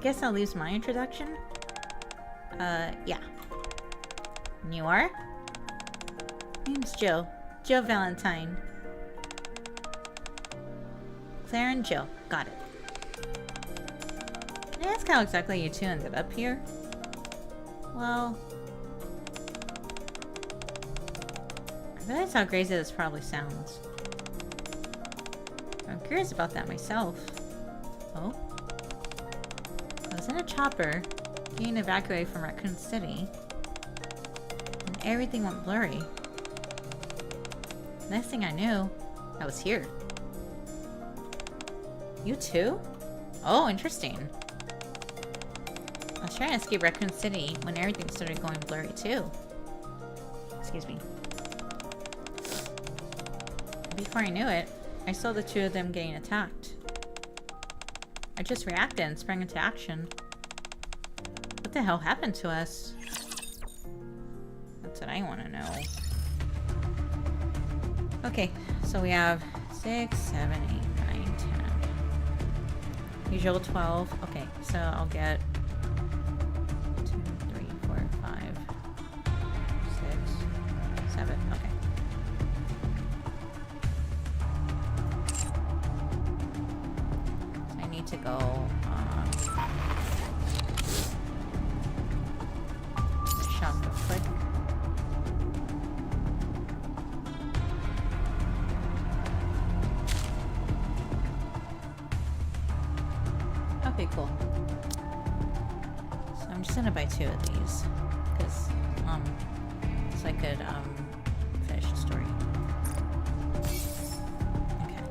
guess I'll use my introduction. Yeah. And you are? My name's Jill. Jill Valentine. Claire and Jill. Got it. Can I ask how exactly you two ended up here? Well... I realize how crazy this probably sounds. I'm curious about that myself. Oh? I was in a chopper, getting evacuated from Raccoon City, and everything went blurry. Next thing I knew, I was here. You too? Oh, interesting. I was trying to escape Raccoon City when everything started going blurry too. Excuse me. Before I knew it, I saw the two of them getting attacked. I just reacted and sprang into action. What the hell happened to us? That's what I want to know. Okay, so we have 6, 7, 8, 9, 10. Usual 12. Okay, so I'll get 2, 3, 4, 5, 6, 7. Okay. So I need to go shop real quick. Okay, cool. So I'm just gonna buy 2 of these, because, so I could, finish the story. Okay.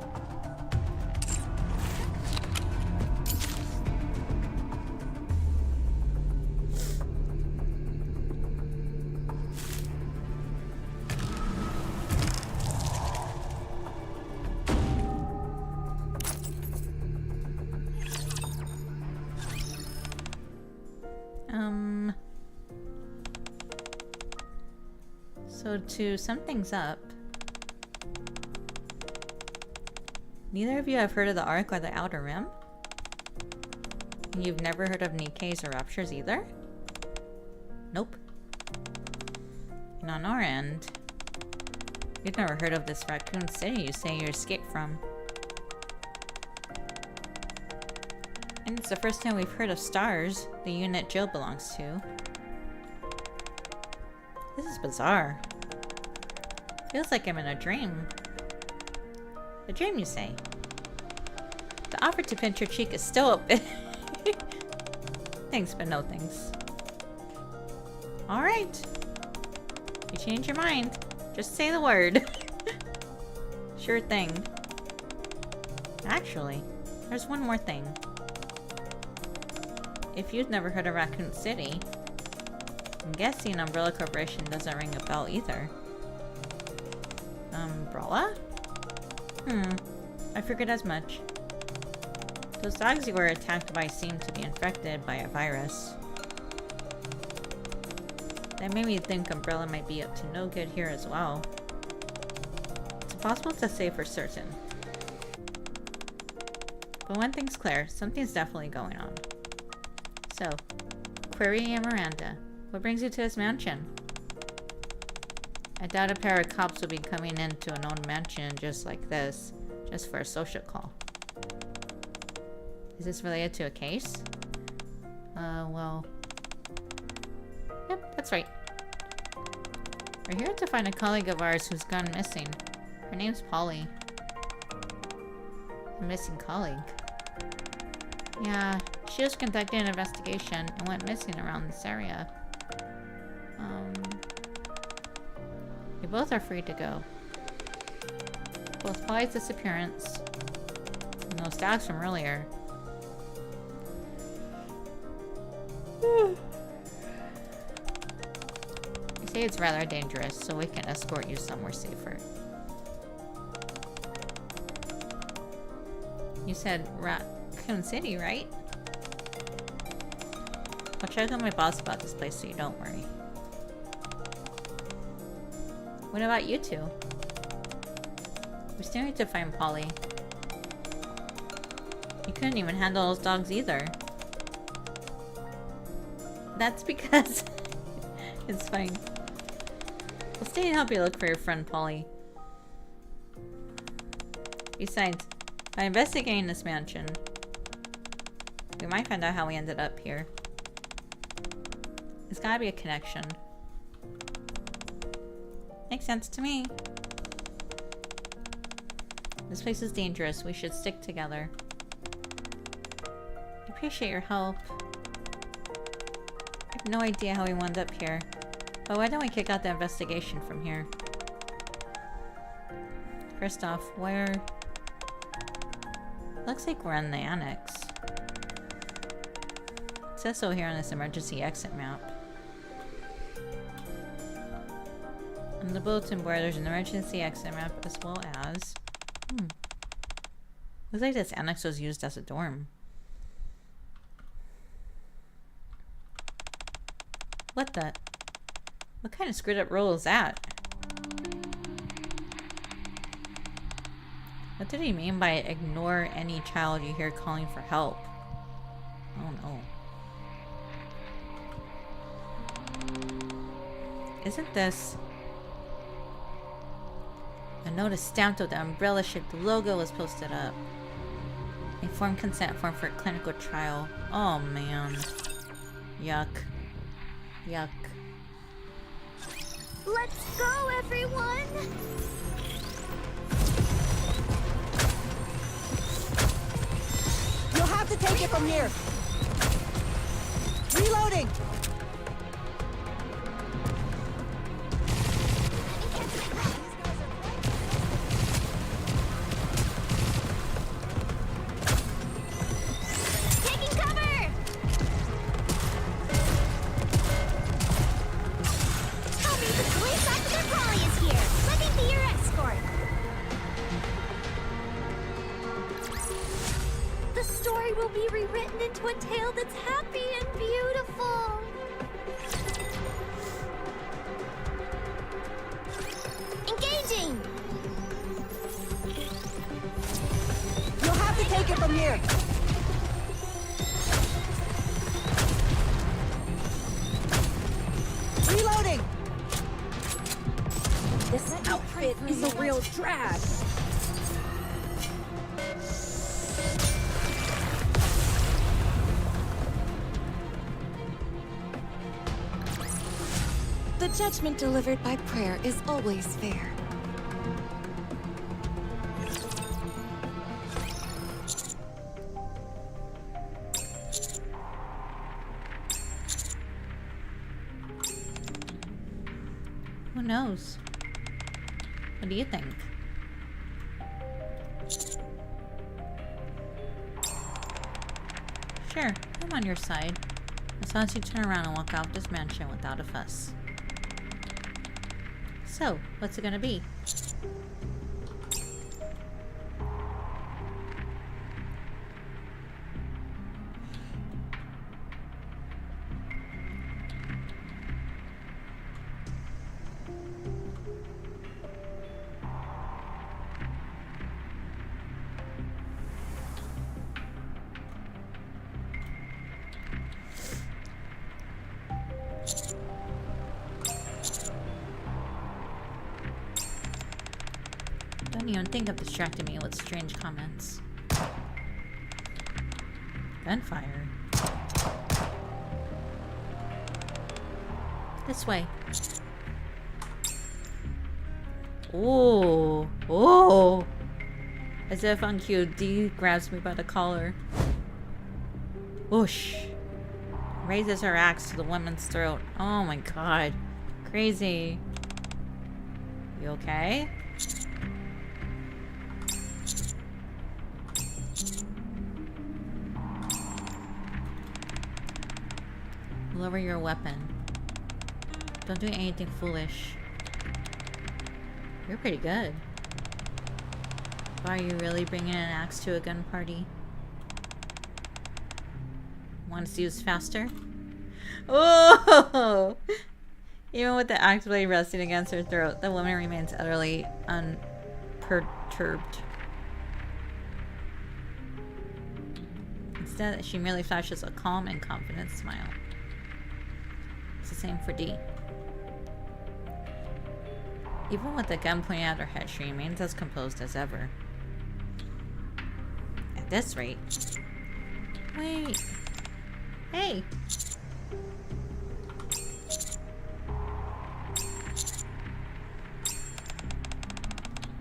So to sum things up, neither of you have heard of the Ark or the Outer Rim? And you've never heard of NIKKEs or Raptures either? Nope. And on our end, you've never heard of this Raccoon City you say you escaped from. And it's the first time we've heard of STARS, the unit Jill belongs to. This is bizarre. Feels like I'm in a dream. A dream, you say? The offer to pinch your cheek is still open. Thanks, but no thanks. Alright. If you change your mind, just say the word. Sure thing. Actually, there's one more thing. If you've never heard of Raccoon City, I'm guessing Umbrella Corporation doesn't ring a bell either. Umbrella? I figured as much. Those dogs you were attacked by seem to be infected by a virus. That made me think Umbrella might be up to no good here as well. It's impossible to say for certain. But one thing's clear, something's definitely going on. So, query and Miranda, what brings you to this mansion? I doubt a pair of cops will be coming into an old mansion just like this, just for a social call. Is this related to a case? Well... Yep, that's right. We're here to find a colleague of ours who's gone missing. Her name's Polly. A missing colleague? Yeah, she was conducting an investigation and went missing around this area. You both are free to go. Both Polly's disappearance and those dogs from earlier. You say it's rather dangerous, so we can escort you somewhere safer. You said Raccoon City, right? I'll check with my boss about this place so you don't worry. What about you two? We still need to find Polly. You couldn't even handle those dogs either. That's because... It's fine. We'll stay and help you look for your friend Polly. Besides, by investigating this mansion, we might find out how we ended up here. There's gotta be a connection. Makes sense to me. This place is dangerous. We should stick together. I appreciate your help. I have no idea how we wound up here. But why don't we kick out the investigation from here? First off, where... Looks like we're in the annex. It says so here on this emergency exit map. On the bulletin board, there's an emergency exit map as well as... Looks like this annex was used as a dorm. What the... What kind of screwed up rule is that? What did he mean by ignore any child you hear calling for help? Oh no. Isn't this... A notice stamped with the umbrella-shaped logo was posted up. Informed consent form for a clinical trial. Oh man. Yuck. Yuck. Let's go, everyone! You'll have to take it from here. Reloading. Taking cover! Tell me the police officer Polly is here. Let me be your escort. The story will be rewritten into a tale that's happy and beautiful. Engaging! You'll have to take it from here. Reloading. This outfit is a real drag. The judgment delivered by prayer is always fair. Who knows? What do you think? Sure, I'm on your side. As long as you turn around and walk out this mansion without a fuss. So, what's it gonna be? Don't even think of distracting me with strange comments. Gunfire. This way. Oh, oh! As if on cue, Dee grabs me by the collar. Whoosh! Raises her axe to the woman's throat. Oh my god. Crazy. You okay? Lower your weapon. Don't do anything foolish. You're pretty good. Are you really bringing an axe to a gun party? Want to use faster? Oh! Even with the axe blade resting against her throat, the woman remains utterly unperturbed. Instead, she merely flashes a calm and confident smile. It's the same for Dee. Even with the gun pointing at her head, she remains as composed as ever. At this rate... Wait... Hey!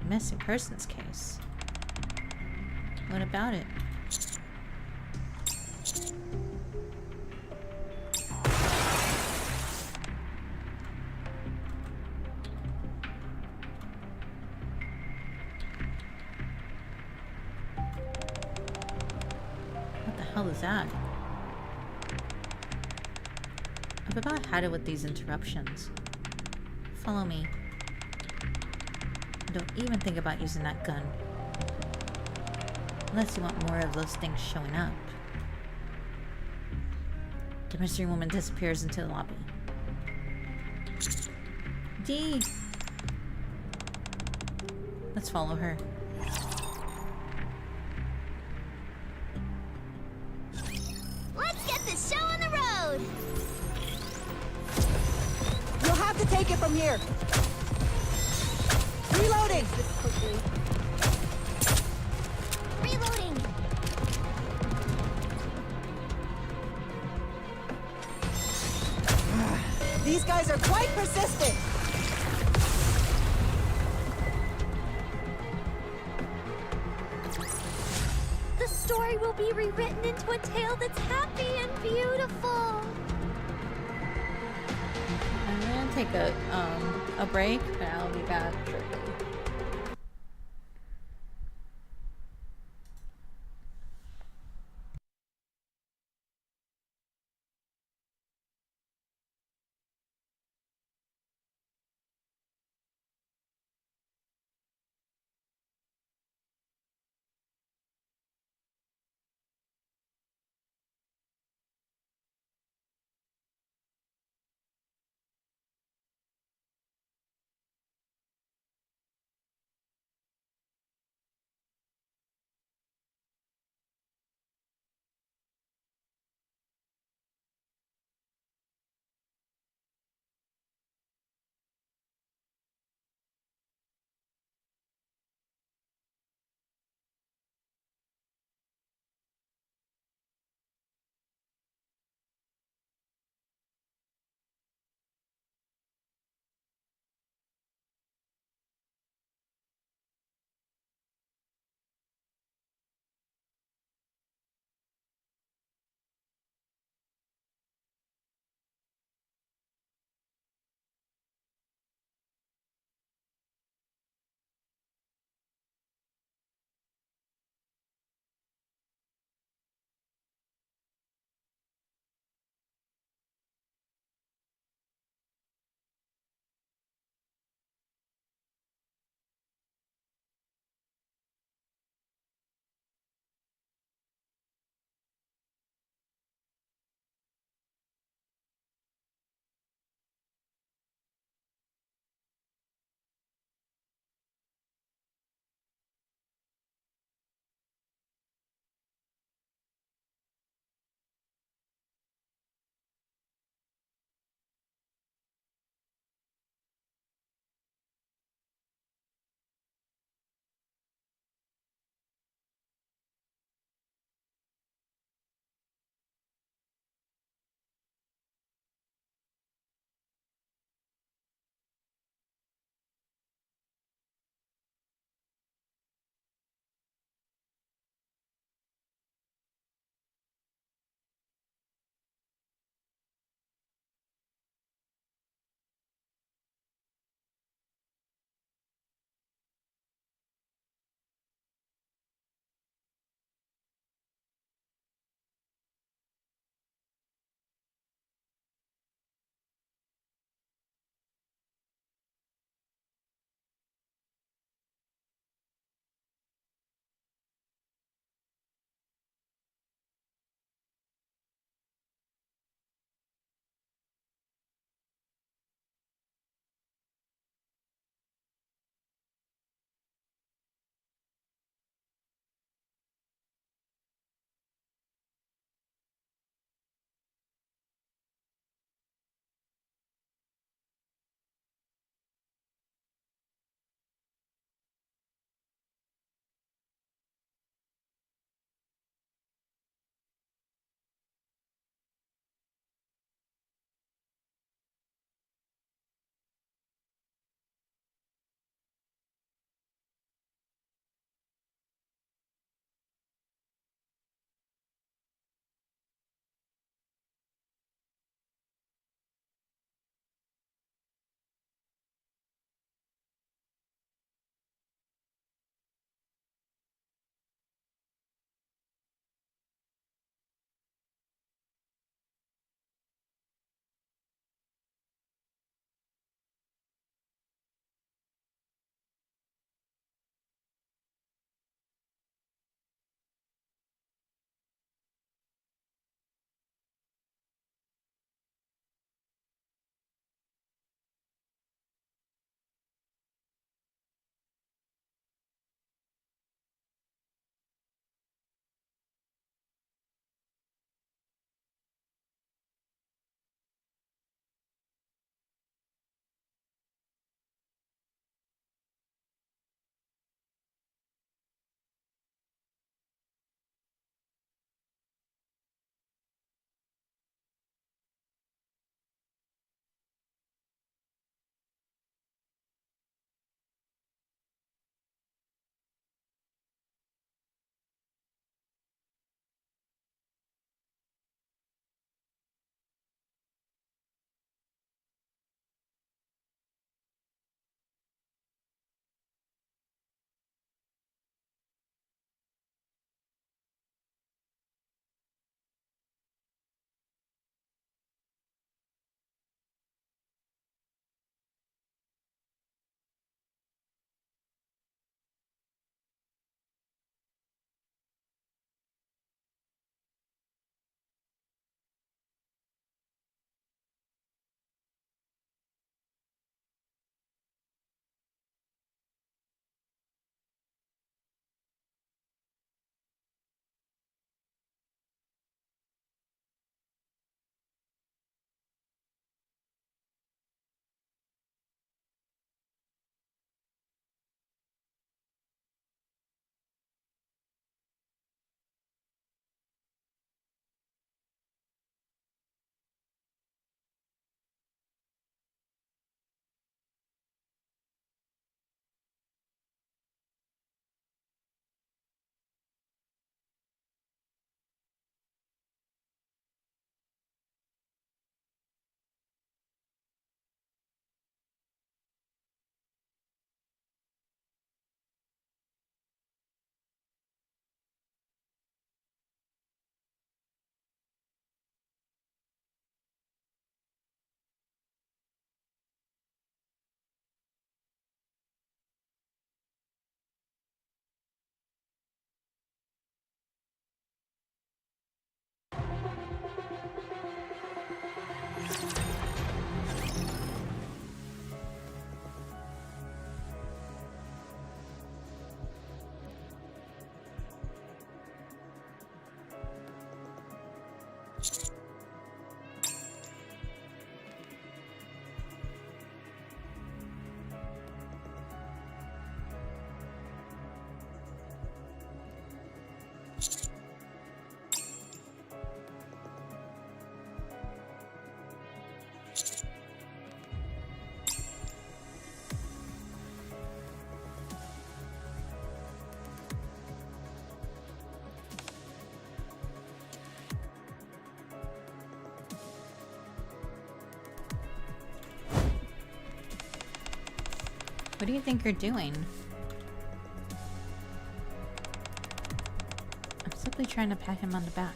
Missing persons case. What about it? What the hell is that? I've about had it with these interruptions. Follow me. Don't even think about using that gun. Unless you want more of those things showing up. The mystery woman disappears into the lobby. Dee! Let's follow her. Let's get this show on the road! You'll have to take it from here. Reloading! Reloading! These guys are quite persistent. The story will be rewritten into a tale that's happy and beautiful. I'm gonna take a break, but I'll be back shortly. do you think you're doing? I'm simply trying to pat him on the back.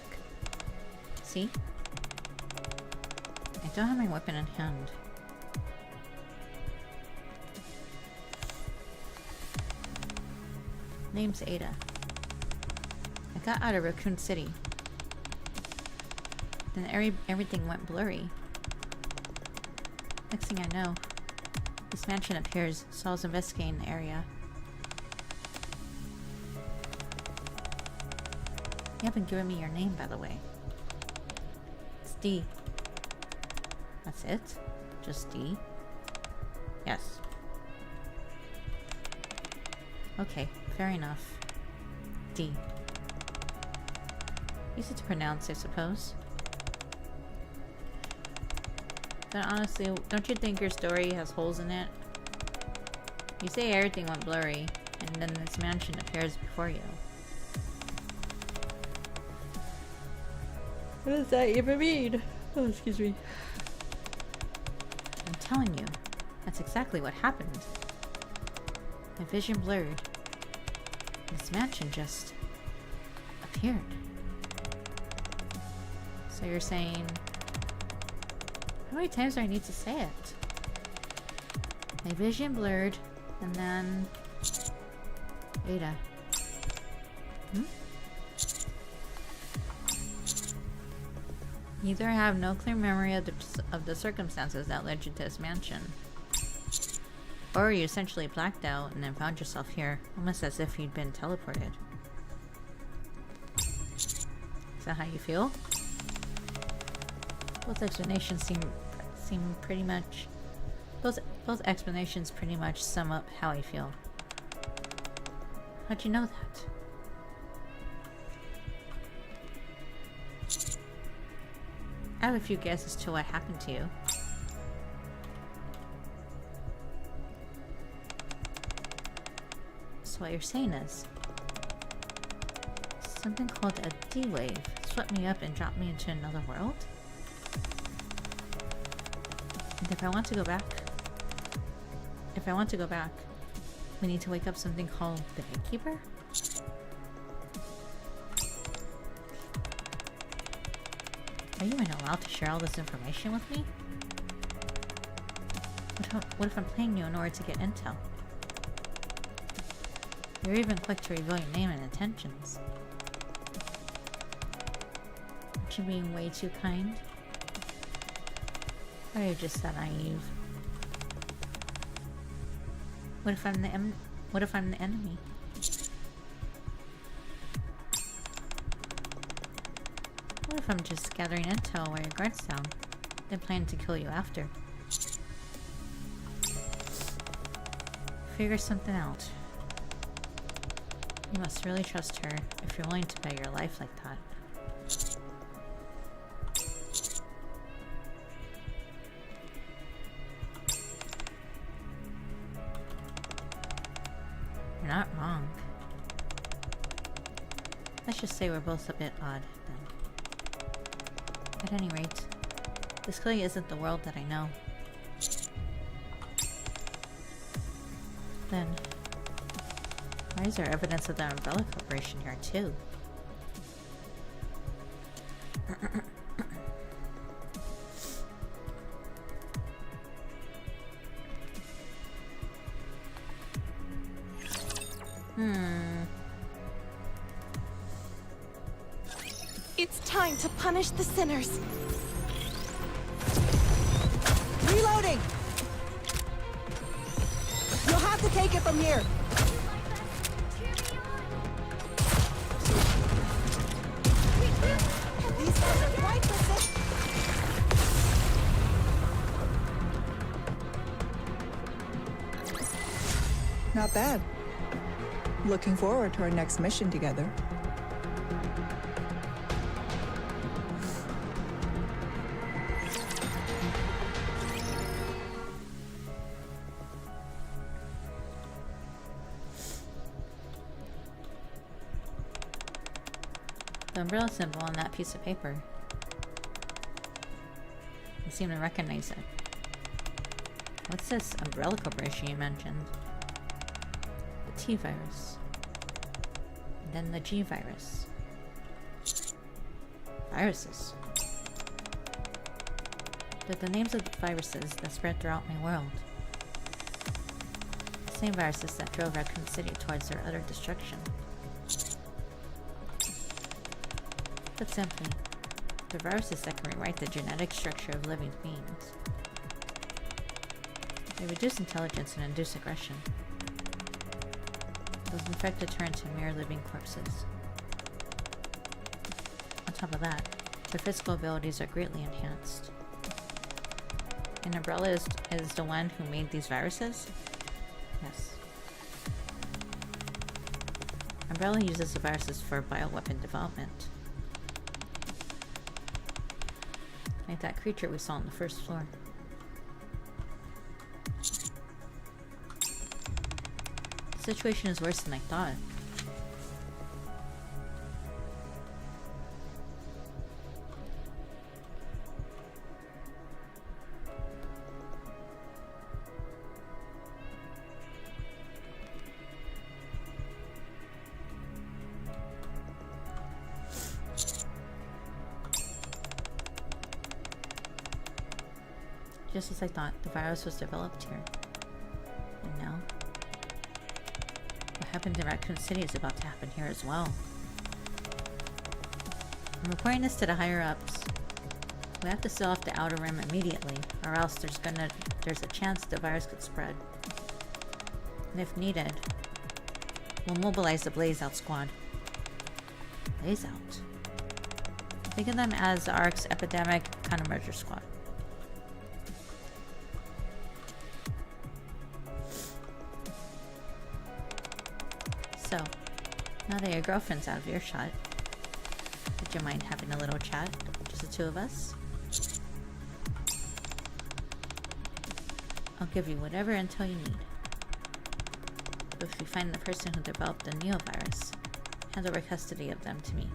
See? I don't have my weapon in hand. Name's Ada. I got out of Raccoon City. Then everything went blurry. Next thing I know, this mansion appears, so I was investigating the area. You haven't given me your name, by the way. It's D. That's it? Just D? Yes. Okay, fair enough. D. Easy to pronounce, I suppose. But honestly, don't you think your story has holes in it? You say everything went blurry, and then this mansion appears before you. What does that even mean? Oh, excuse me. I'm telling you, that's exactly what happened. My vision blurred. This mansion just appeared. So you're saying... How many times do I need to say it? My vision blurred, and then... Ada. Hmm? You either have no clear memory of the circumstances that led you to this mansion, or you essentially blacked out and then found yourself here, almost as if you'd been teleported. Is that how you feel? Both explanations seem pretty much... Both explanations pretty much sum up how I feel. How'd you know that? I have a few guesses to what happened to you. So what you're saying is... something called a D-wave swept me up and dropped me into another world? And if I want to go back, we need to wake up something called the Gatekeeper? Are you even allowed to share all this information with me? What if I'm playing you in order to get intel? You're even quick to reveal your name and intentions. Aren't you being way too kind? Or are you just that naive? What if I'm the enemy? What if I'm just gathering intel while your guard's down, then planning to kill you after? Figure something out. You must really trust her if you're willing to bet your life like that. You're not wrong. Let's just say we're both a bit odd, then. At any rate, this clearly isn't the world that I know. Then, why is there evidence of the Umbrella Corporation here too? It's time to punish the sinners. Reloading! You'll have to take it from here. These guys are quite persistent. Not bad. Looking forward to our next mission together. The umbrella symbol on that piece of paper. I seem to recognize it. What's this Umbrella Corporation you mentioned? the T virus, and then the G virus. Viruses. They're the names of the viruses that spread throughout my world. The same viruses that drove Raccoon City towards their utter destruction. Put simply, they're viruses that can rewrite the genetic structure of living beings. They reduce intelligence and induce aggression. Those infected turn into mere living corpses. On top of that, their physical abilities are greatly enhanced. And Umbrella is the one who made these viruses? Yes. Umbrella uses the viruses for bioweapon development. Like that creature we saw on the first floor. The situation is worse than I thought. Just as I thought, the virus was developed here. And now, what happened in Raccoon City is about to happen here as well. I'm reporting this to the higher ups. We have to seal off the outer rim immediately, or else there's a chance the virus could spread. And if needed, we'll mobilize the Blaze Out squad. Blaze Out? Think of them as the ARC's epidemic countermeasure squad. So, now that your girlfriend's out of earshot, would you mind having a little chat? Just the two of us? I'll give you whatever intel you need. But if you find the person who developed the neovirus, hand over custody of them to me.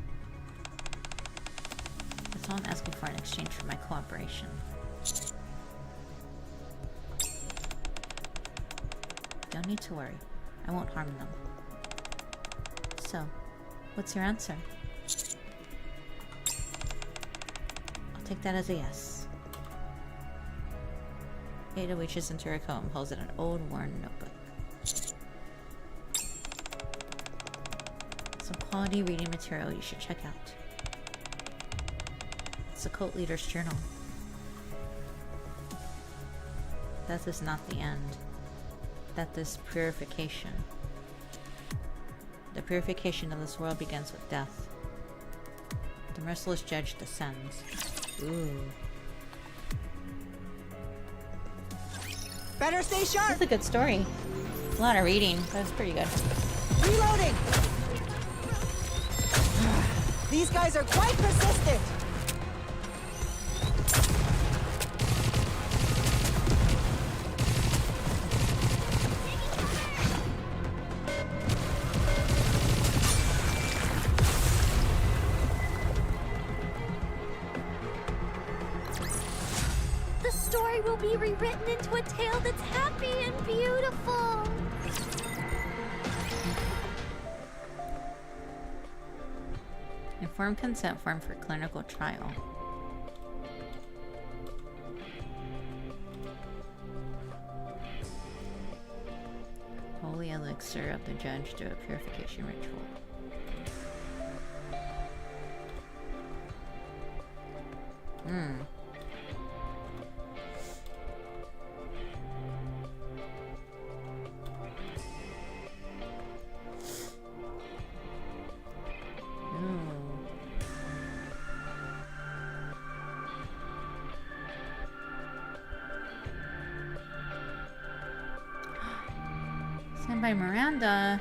That's all I'm asking for in exchange for my cooperation. Don't need to worry. I won't harm them. So, what's your answer? I'll take that as a yes. Ada reaches into her coat and pulls out an old, worn notebook. Some quality reading material you should check out. It's the cult leader's journal. Death is not the end. Death is purification. The purification of this world begins with death. The merciless judge descends. Ooh. Better stay sharp! That's a good story. A lot of reading, but it's pretty good. Reloading! These guys are quite persistent! The story will be rewritten into a tale that's happy and beautiful. Informed consent form for clinical trial. Holy elixir of the judge through a purification ritual. Signed by Miranda.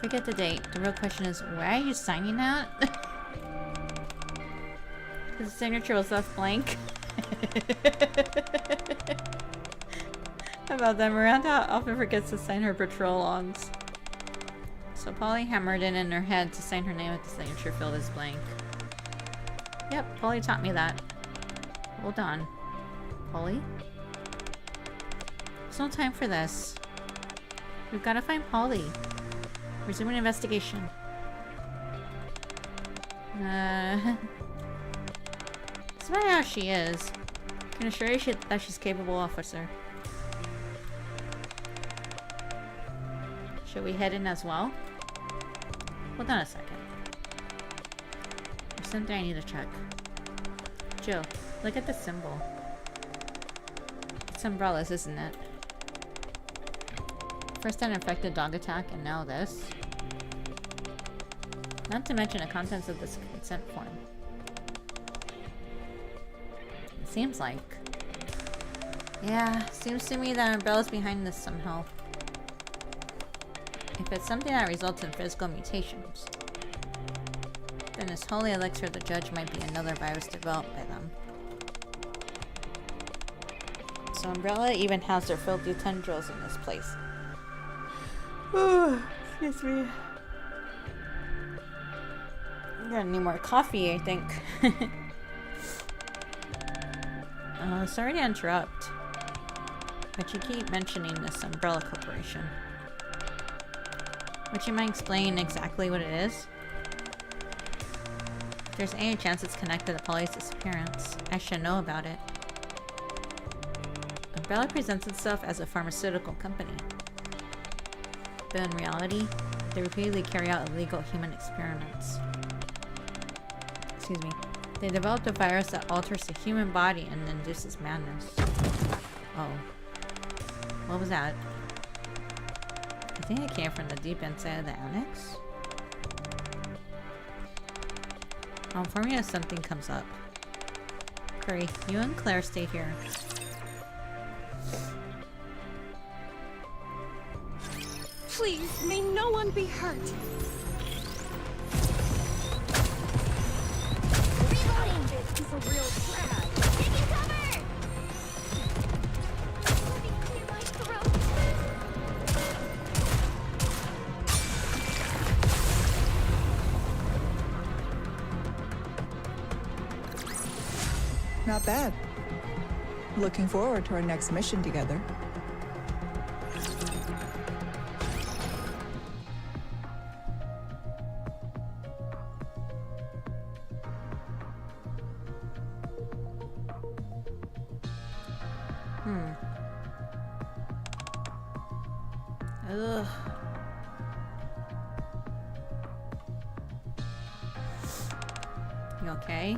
Forget the date. The real question is, why are you signing that? Because the signature was left blank. How about that? Miranda often forgets to sign her patrol logs. So Polly hammered it in her head to sign her name with the signature field as blank. Yep, Polly taught me that. Hold on. Polly? There's no time for this. We've got to find Polly. Resume an investigation. Despite how she is, I can assure you that she's capable, officer. Should we head in as well? Hold on a second. There's something I need to check. Jill, look at the symbol. It's umbrellas, isn't it? First an infected dog attack, and now this. Not to mention the contents of this consent form. It seems like. Yeah, seems to me that umbrella's behind this somehow. If it's something that results in physical mutations, then this holy elixir of the judge might be another virus developed by them. So Umbrella even has their filthy tendrils in this place. Oh, excuse me. I'm gonna need more coffee, I think. Sorry to interrupt, but you keep mentioning this Umbrella Corporation. Would you mind explaining exactly what it is? If there's any chance it's connected to Polly's disappearance, I should know about it. Umbrella presents itself as a pharmaceutical company. But in reality, they repeatedly carry out illegal human experiments. Excuse me. They developed a virus that alters the human body and induces madness. Oh. What was that? I think it came from the deep inside of the annex. I'll inform you if something comes up. Curry, you and Claire stay here. Please, may no one be hurt. Reloading! This is a real drag. Taking cover! Let me clear my throat. Not bad. Looking forward to our next mission together. Ugh. You okay?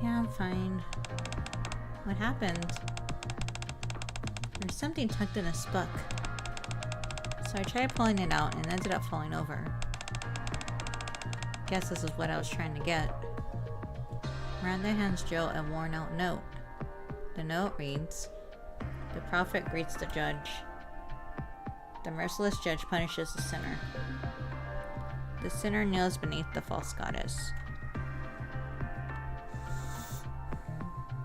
Yeah, I'm fine. What happened? There's something tucked in his book. So I tried pulling it out and ended up falling over. Guess this is what I was trying to get. Miranda hands Jill a worn out note. The note reads, "The prophet greets the judge. The merciless judge punishes the sinner. The sinner kneels beneath the false goddess.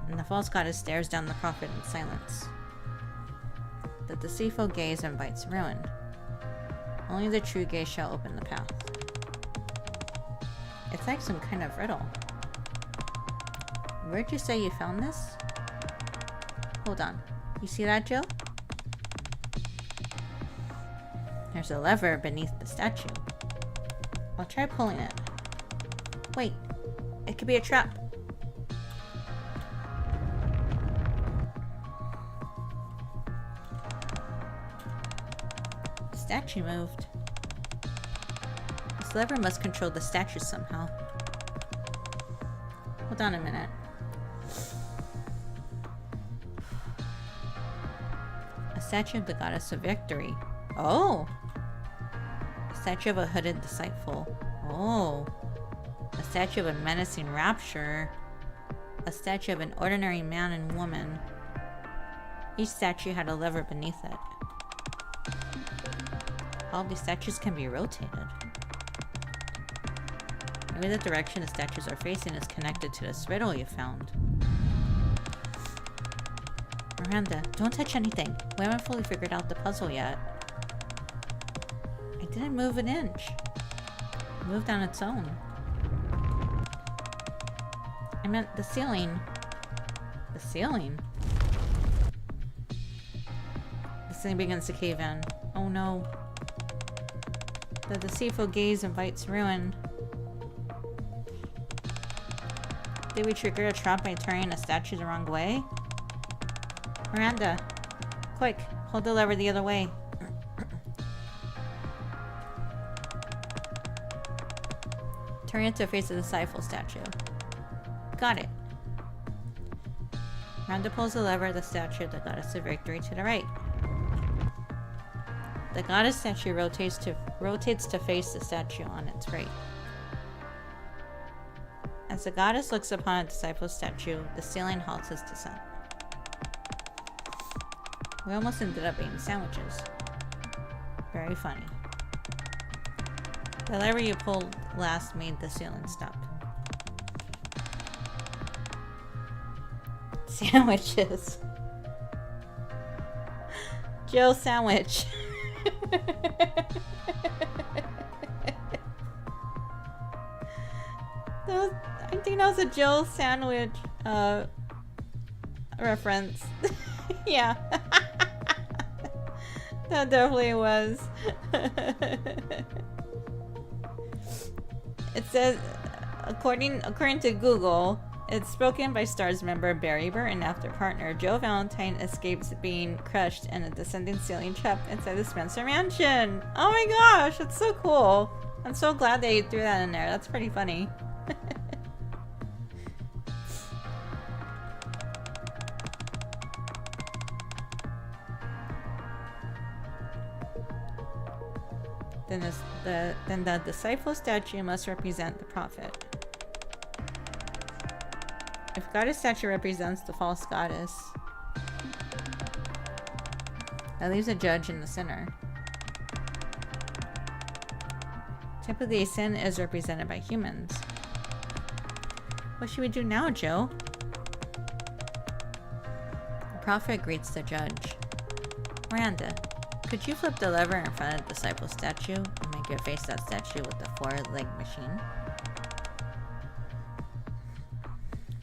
And the false goddess stares down the prophet in silence. The deceitful gaze invites ruin. Only the true gaze shall open the path." It's like some kind of riddle. Where'd you say you found this? Hold on. You see that, Jill? There's a lever beneath the statue. I'll try pulling it. Wait, it could be a trap. The statue moved. This lever must control the statue somehow. Hold on a minute. A statue of the goddess of victory. Oh! A statue of a hooded disciple. Oh. A statue of a menacing rapture. A statue of an ordinary man and woman. Each statue had a lever beneath it. All these statues can be rotated. Maybe the direction the statues are facing is connected to this riddle you found. Miranda, don't touch anything. We haven't fully figured out the puzzle yet. I didn't move an inch. It moved on its own. I meant the ceiling. The ceiling? ceiling begins to cave in. Oh no. The deceitful gaze invites ruin. Did we trigger a trap by turning a statue the wrong way? Miranda, quick, hold the lever the other way. Turn it to face the deceitful statue. Got it. Miranda pulls the lever of the statue of the goddess of victory to the right. The goddess statue rotates to face the statue on its right. As the goddess looks upon a deceitful statue, the ceiling halts its descent. We almost ended up eating sandwiches. Very funny. The lever you pulled last made the ceiling stop. Sandwiches. Joe sandwich. I think that was a Joe sandwich reference. Yeah. That definitely was. It says, according to Google, it's spoken by Star's member Barry Burton after partner Joe Valentine escapes being crushed in a descending ceiling trap inside the Spencer Mansion. Oh my gosh, that's so cool. I'm so glad they threw that in there. That's pretty funny. Then the deceitful statue must represent the prophet. If goddess statue represents the false goddess, that leaves a judge in the center. Typically, sin is represented by humans. What should we do now, Joe? The prophet greets the judge. Miranda, could you flip the lever in front of the disciple statue and make it face that statue with the four-leg machine?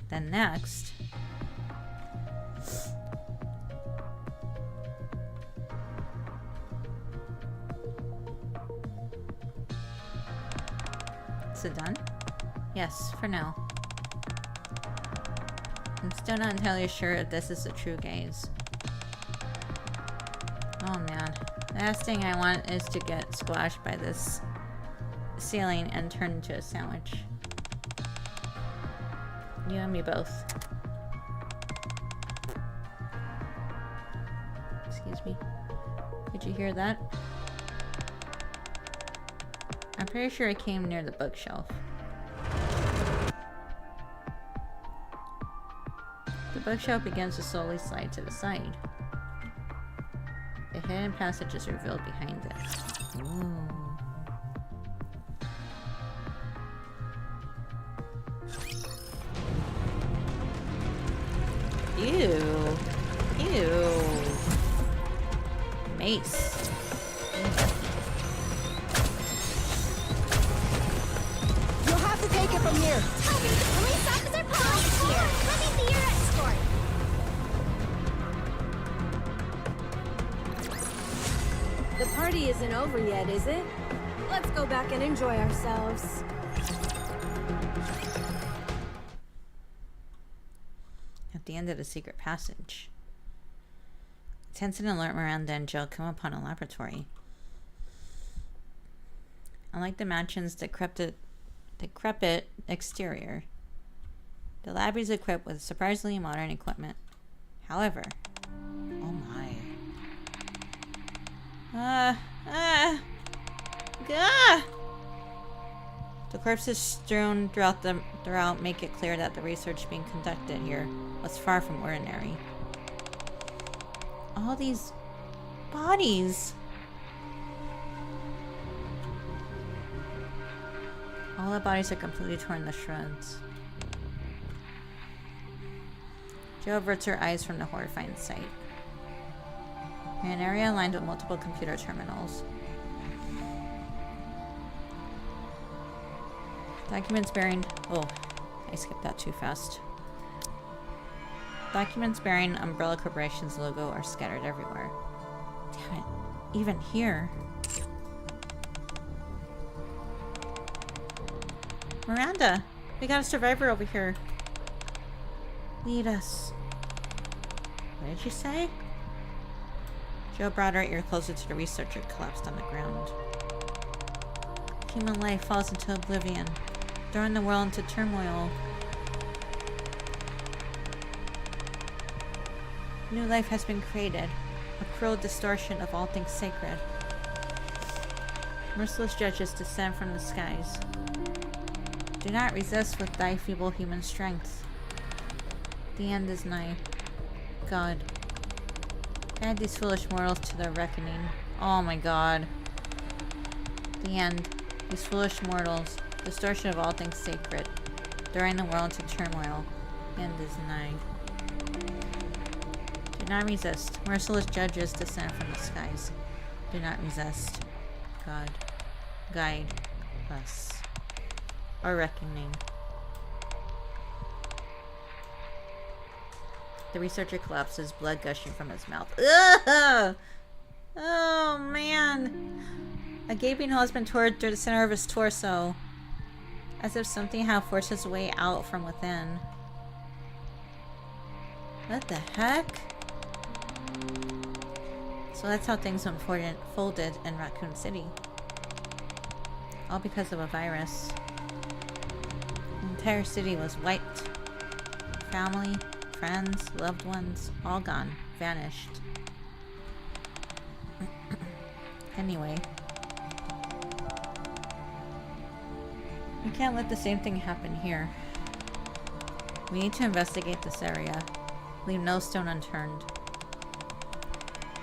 Then next, is it done? Yes, for now. I'm still not entirely sure if this is the true gaze. Oh man. The last thing I want is to get squashed by this ceiling and turn into a sandwich. You and me both. Excuse me. Did you hear that? I'm pretty sure it came near the bookshelf. The bookshelf begins to slowly slide to the side. A hidden passage is revealed behind it. Ooh. Ew. Ew. Mace. You'll have to take it from here. Tell me, the police officer Paul here. Let me be your escort. The party isn't over yet, is it? Let's go back and enjoy ourselves. At the end of the secret passage, tense and alert, Miranda and Joe come upon a laboratory. Unlike the mansion's decrepit exterior, the lab is equipped with surprisingly modern equipment. However, oh my. The corpses strewn throughout make it clear that the research being conducted here was far from ordinary. All these bodies. All the bodies are completely torn to shreds. Jo averts her eyes from the horrifying sight. In an area lined with multiple computer terminals. Documents bearing... Oh, I skipped that too fast. Documents bearing Umbrella Corporation's logo are scattered everywhere. Damn it. Even here. Miranda, we got a survivor over here. Lead us. What did you say? Joe brought her ear closer to the researcher, collapsed on the ground. Human life falls into oblivion, throwing the world into turmoil. New life has been created, a cruel distortion of all things sacred. Merciless judges descend from the skies. Do not resist with thy feeble human strength. The end is nigh. God, guide these foolish mortals to their reckoning. Oh my god. The end. These foolish mortals, distortion of all things sacred, throwing the world into turmoil. The end is nigh. Do not resist. Merciless judges descend from the skies. Do not resist. God, guide us. Our reckoning. The researcher collapses, blood gushing from his mouth. Ugh! Oh man! A gaping hole has been torn through the center of his torso, as if something had forced its way out from within. What the heck? So that's how things unfolded in Raccoon City. All because of a virus. The entire city was wiped. Family, friends, loved ones, all gone. Vanished. Anyway. We can't let the same thing happen here. We need to investigate this area. Leave no stone unturned.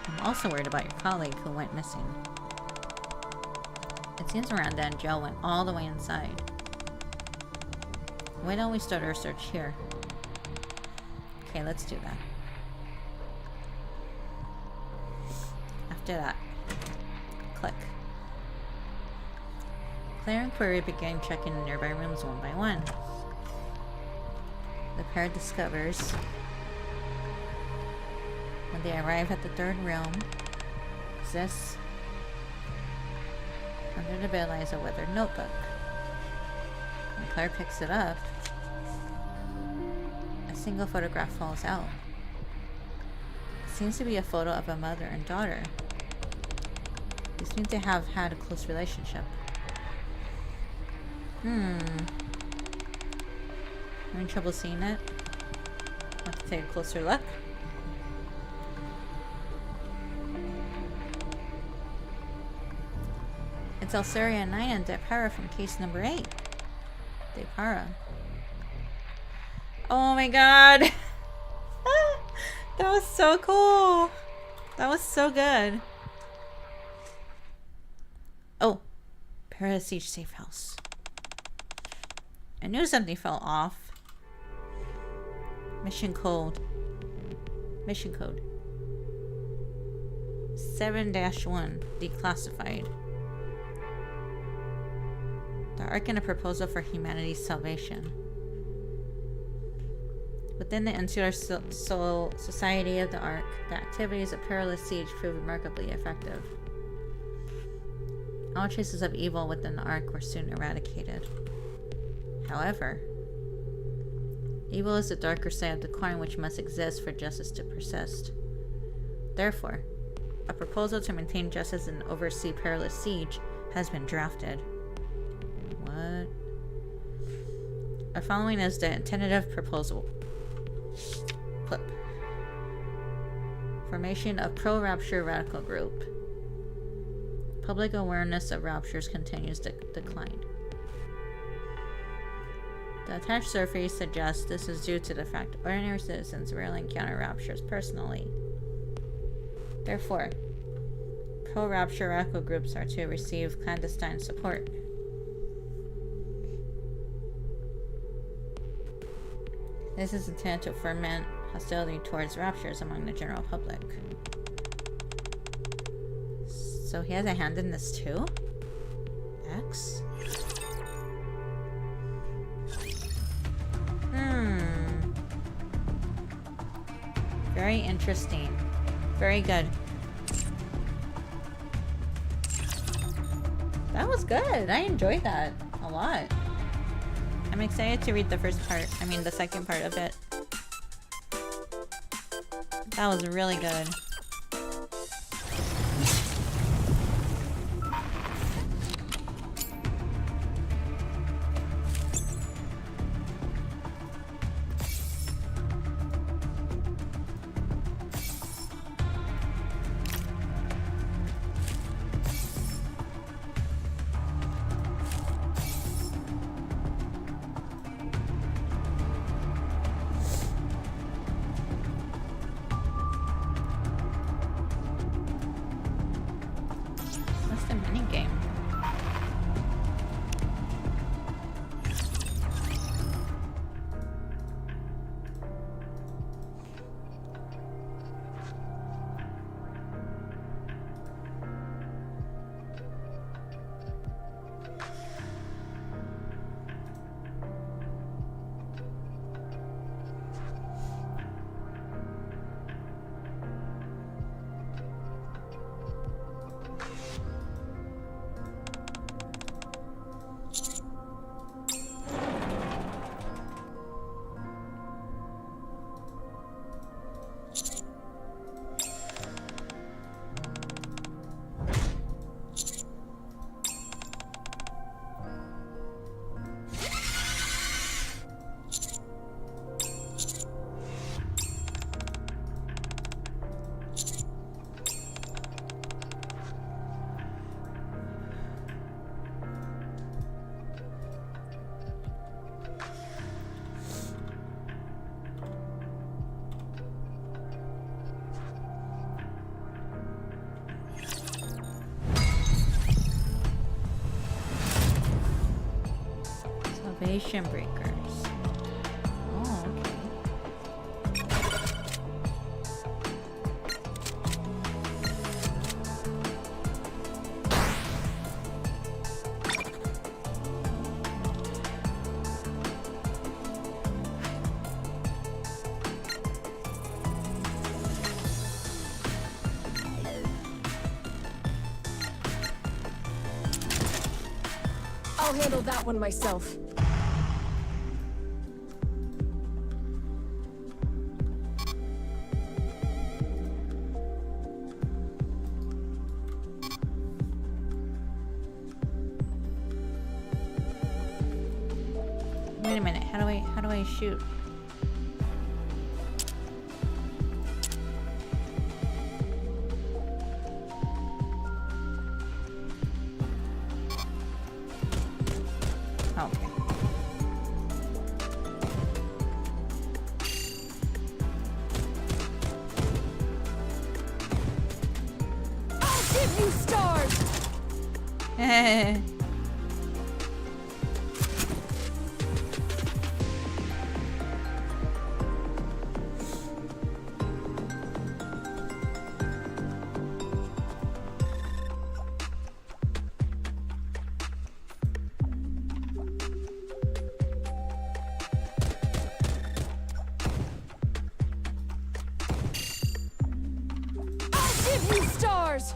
I'm also worried about your colleague who went missing. It seems Miranda and Joe went all the way inside. Why don't we start our search here? Okay, let's do that. After that, click. Claire and Query began checking the nearby rooms one by one. The pair discovers when they arrive at the third room, this under the bed lies a weathered notebook. When Claire picks it up, a single photograph falls out. It seems to be a photo of a mother and daughter. They seem to have had a close relationship. Having trouble seeing it? Want to take a closer look? It's Elsaria and Naya and Depara from case number 8. Depara. Oh my god! That was so cool! That was so good. Oh. Parasiege safe house. I knew something fell off. Mission code. Mission code. 7-1. Declassified. The Ark and a proposal for humanity's salvation. Within the insular society of the Ark, the activities of perilous siege proved remarkably effective. All traces of evil within the Ark were soon eradicated. However, evil is the darker side of the coin which must exist for justice to persist. Therefore, a proposal to maintain justice and oversee perilous siege has been drafted. What? Our following is the tentative proposal. Clip. Formation of pro-rapture radical group. Public awareness of raptures continues to decline. The attached survey suggests this is due to the fact ordinary citizens rarely encounter raptures personally. Therefore, pro-rapture radical groups are to receive clandestine support. This is intended to foment hostility towards raptures among the general public. So he has a hand in this too? X? Very interesting. Very good. That was good. I enjoyed that a lot. I'm excited to read the first part. I mean, the second part of it. That was really good. Salvation breakers. Oh, okay. I'll handle that one myself. Wait a minute. How do I shoot? Okay. I'll give you stars! Give you stars!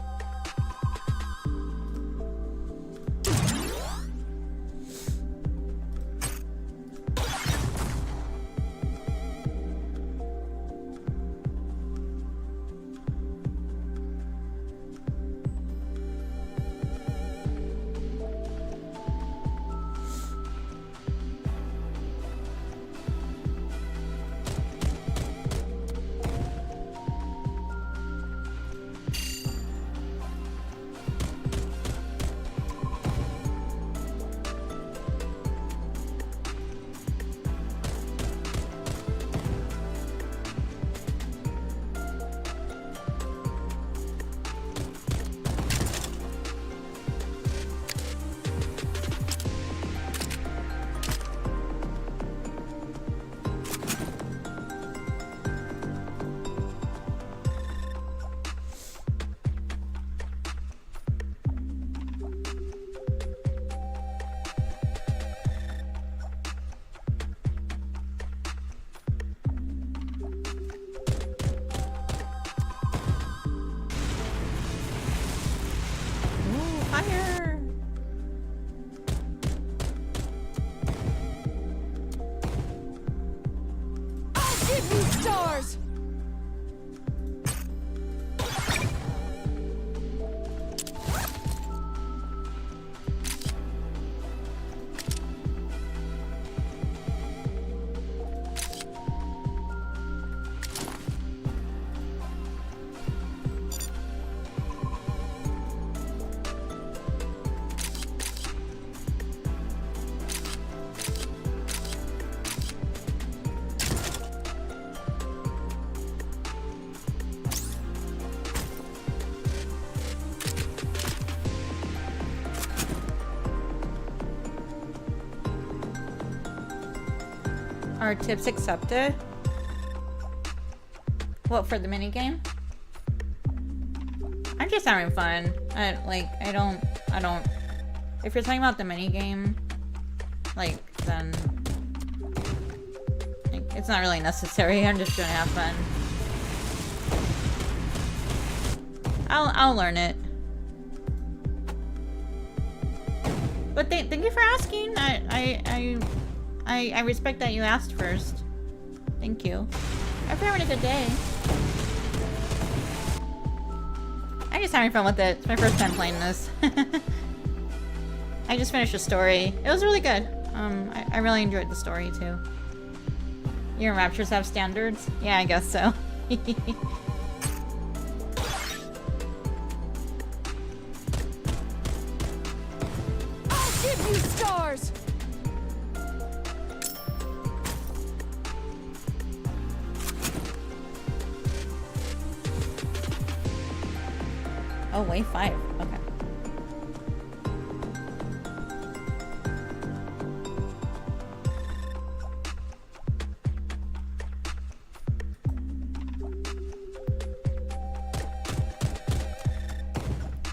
Ooh, fire! Are tips accepted? What, for the minigame? I'm just having fun. I don't... If you're talking about the minigame, like, then... Like, it's not really necessary. I'm just trying to have fun. I'll learn it. But thank you for asking. I respect that you asked first. Thank you. I hope you're having a good day. I'm just having fun with it. It's my first time playing this. I just finished a story. It was really good. I really enjoyed the story too. Your raptures have standards? Yeah, I guess so. I'll give you stars! Oh, wave 5. Okay.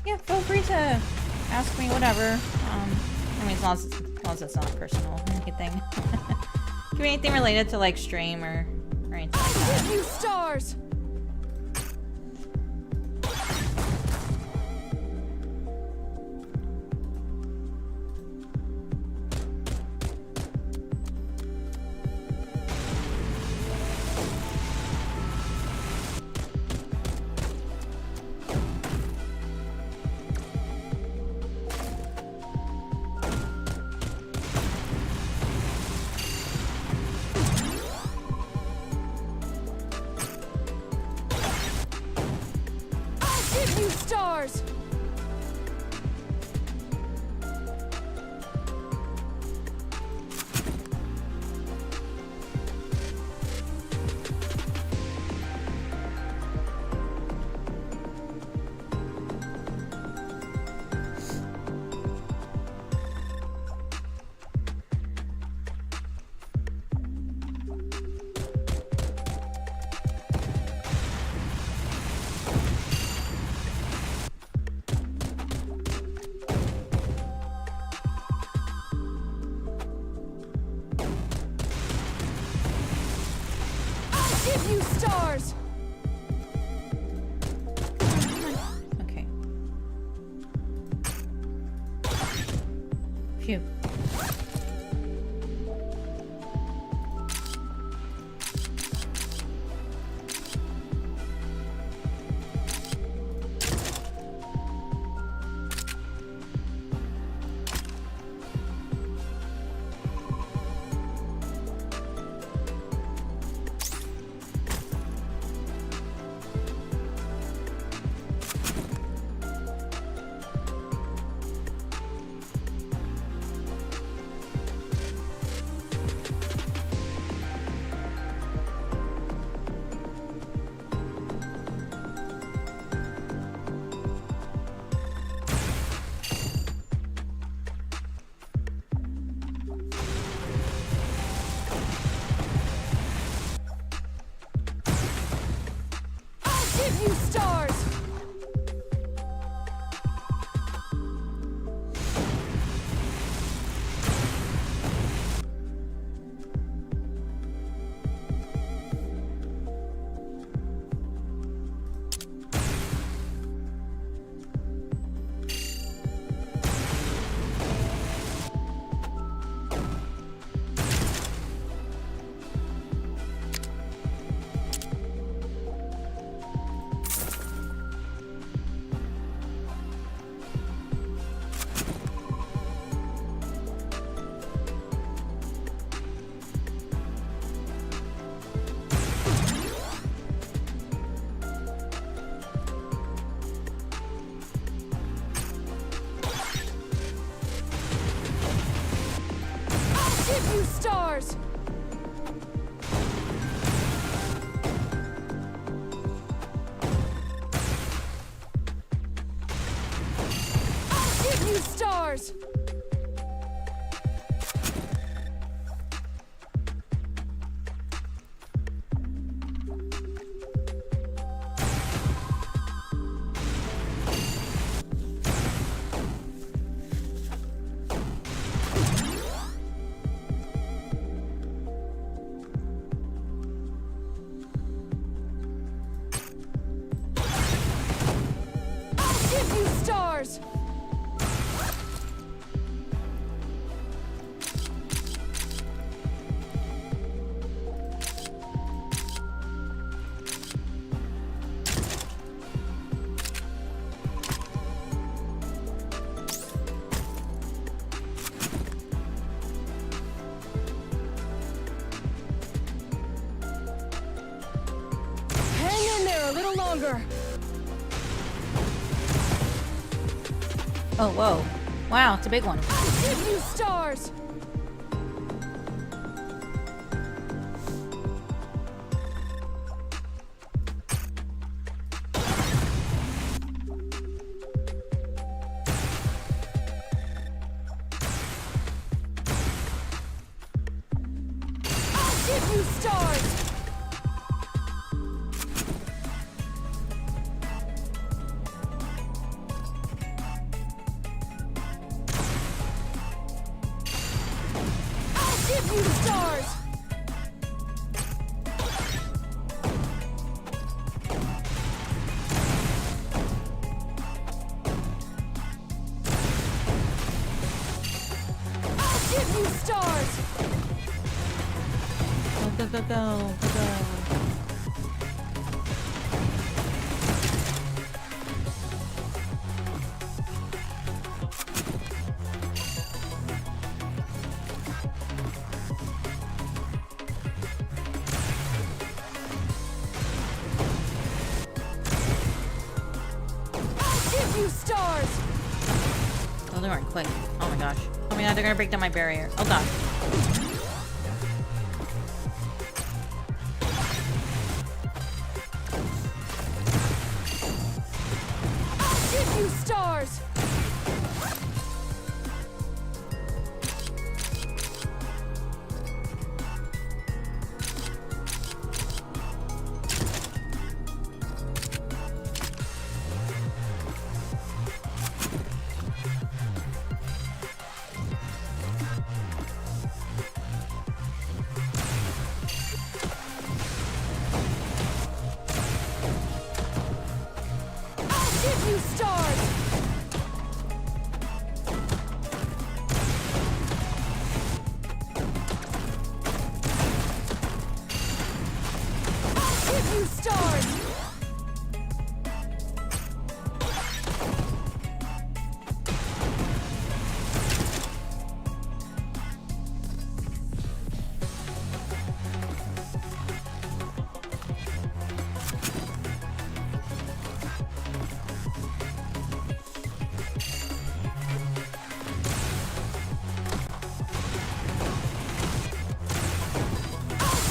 Yeah, feel free to ask me whatever. I mean, as long as it's not personal or anything. Could be anything related to like stream or anything like that. Give you stars! Give you stars! Give you stars! Okay. Phew. Give you stars! Give you stars! Give you stars! stronger! Oh, whoa. Wow, it's a big one. Give you stars! I'll give you stars! Give you stars! I'll give you stars! Go, go, go, go, go. Give you stars! Oh, they weren't quick. Oh my gosh. Oh my god, they're gonna break down my barrier. Oh god. Give you stars! Give you stars!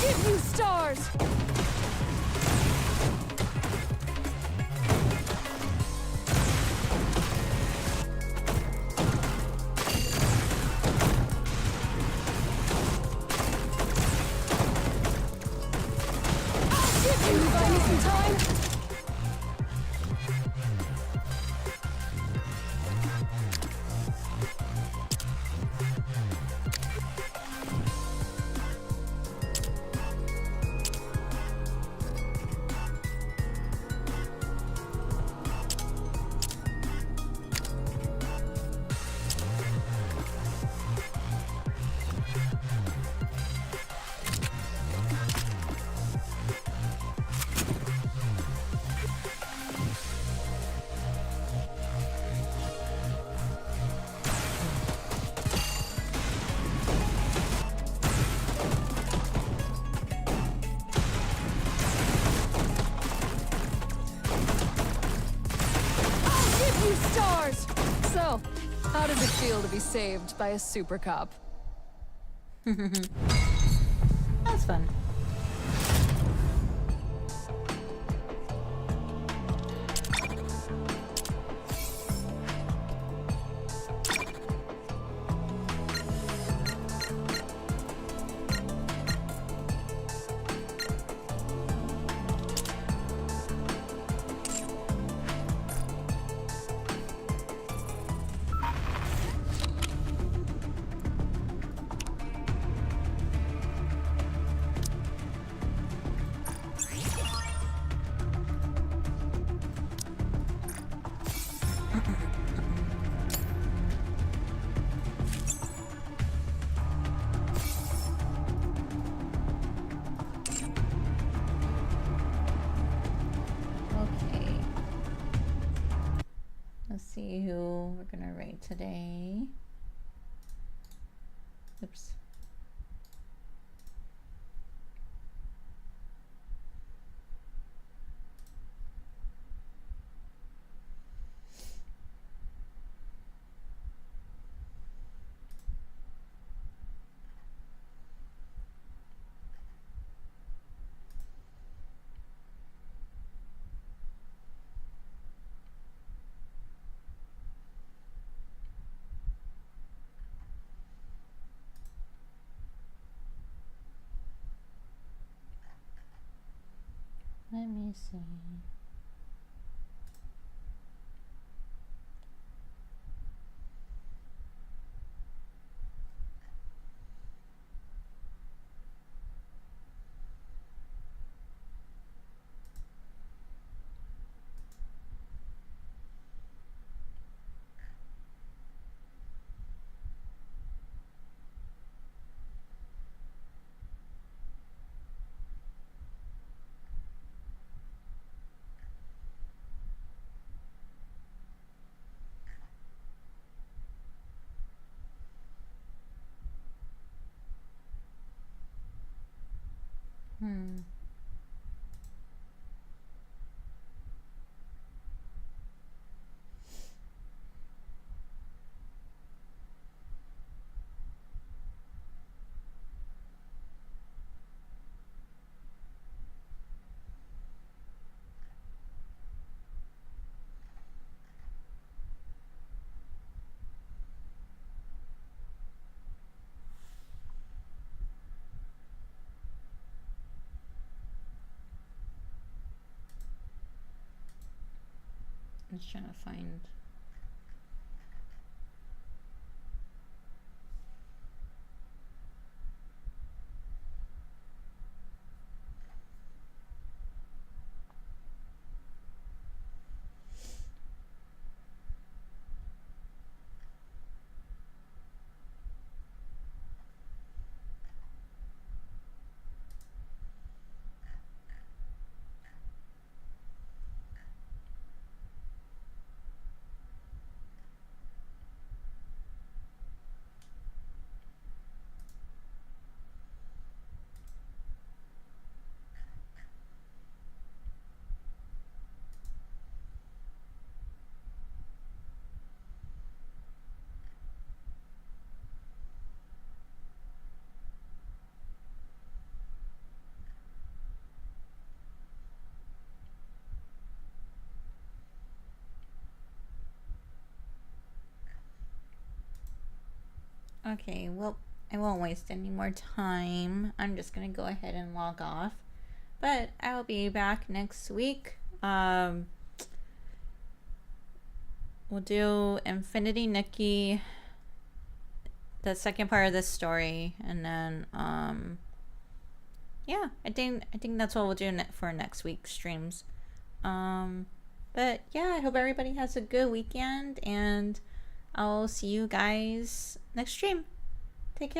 Give you stars! Give you stars! Can you buy me some time? Give you stars! So, how does it feel to be saved by a super cop? That's fun. Okay. Let's see who we're gonna raid today. Oops. me see. I'm just trying to find. Okay, well, I won't waste any more time. I'm just gonna go ahead and log off. But I will be back next week. We'll do Infinity Nikki, the second part of this story, and then yeah, I think that's what we'll do for next week's streams. But yeah, I hope everybody has a good weekend, and I'll see you guys next stream. Take care.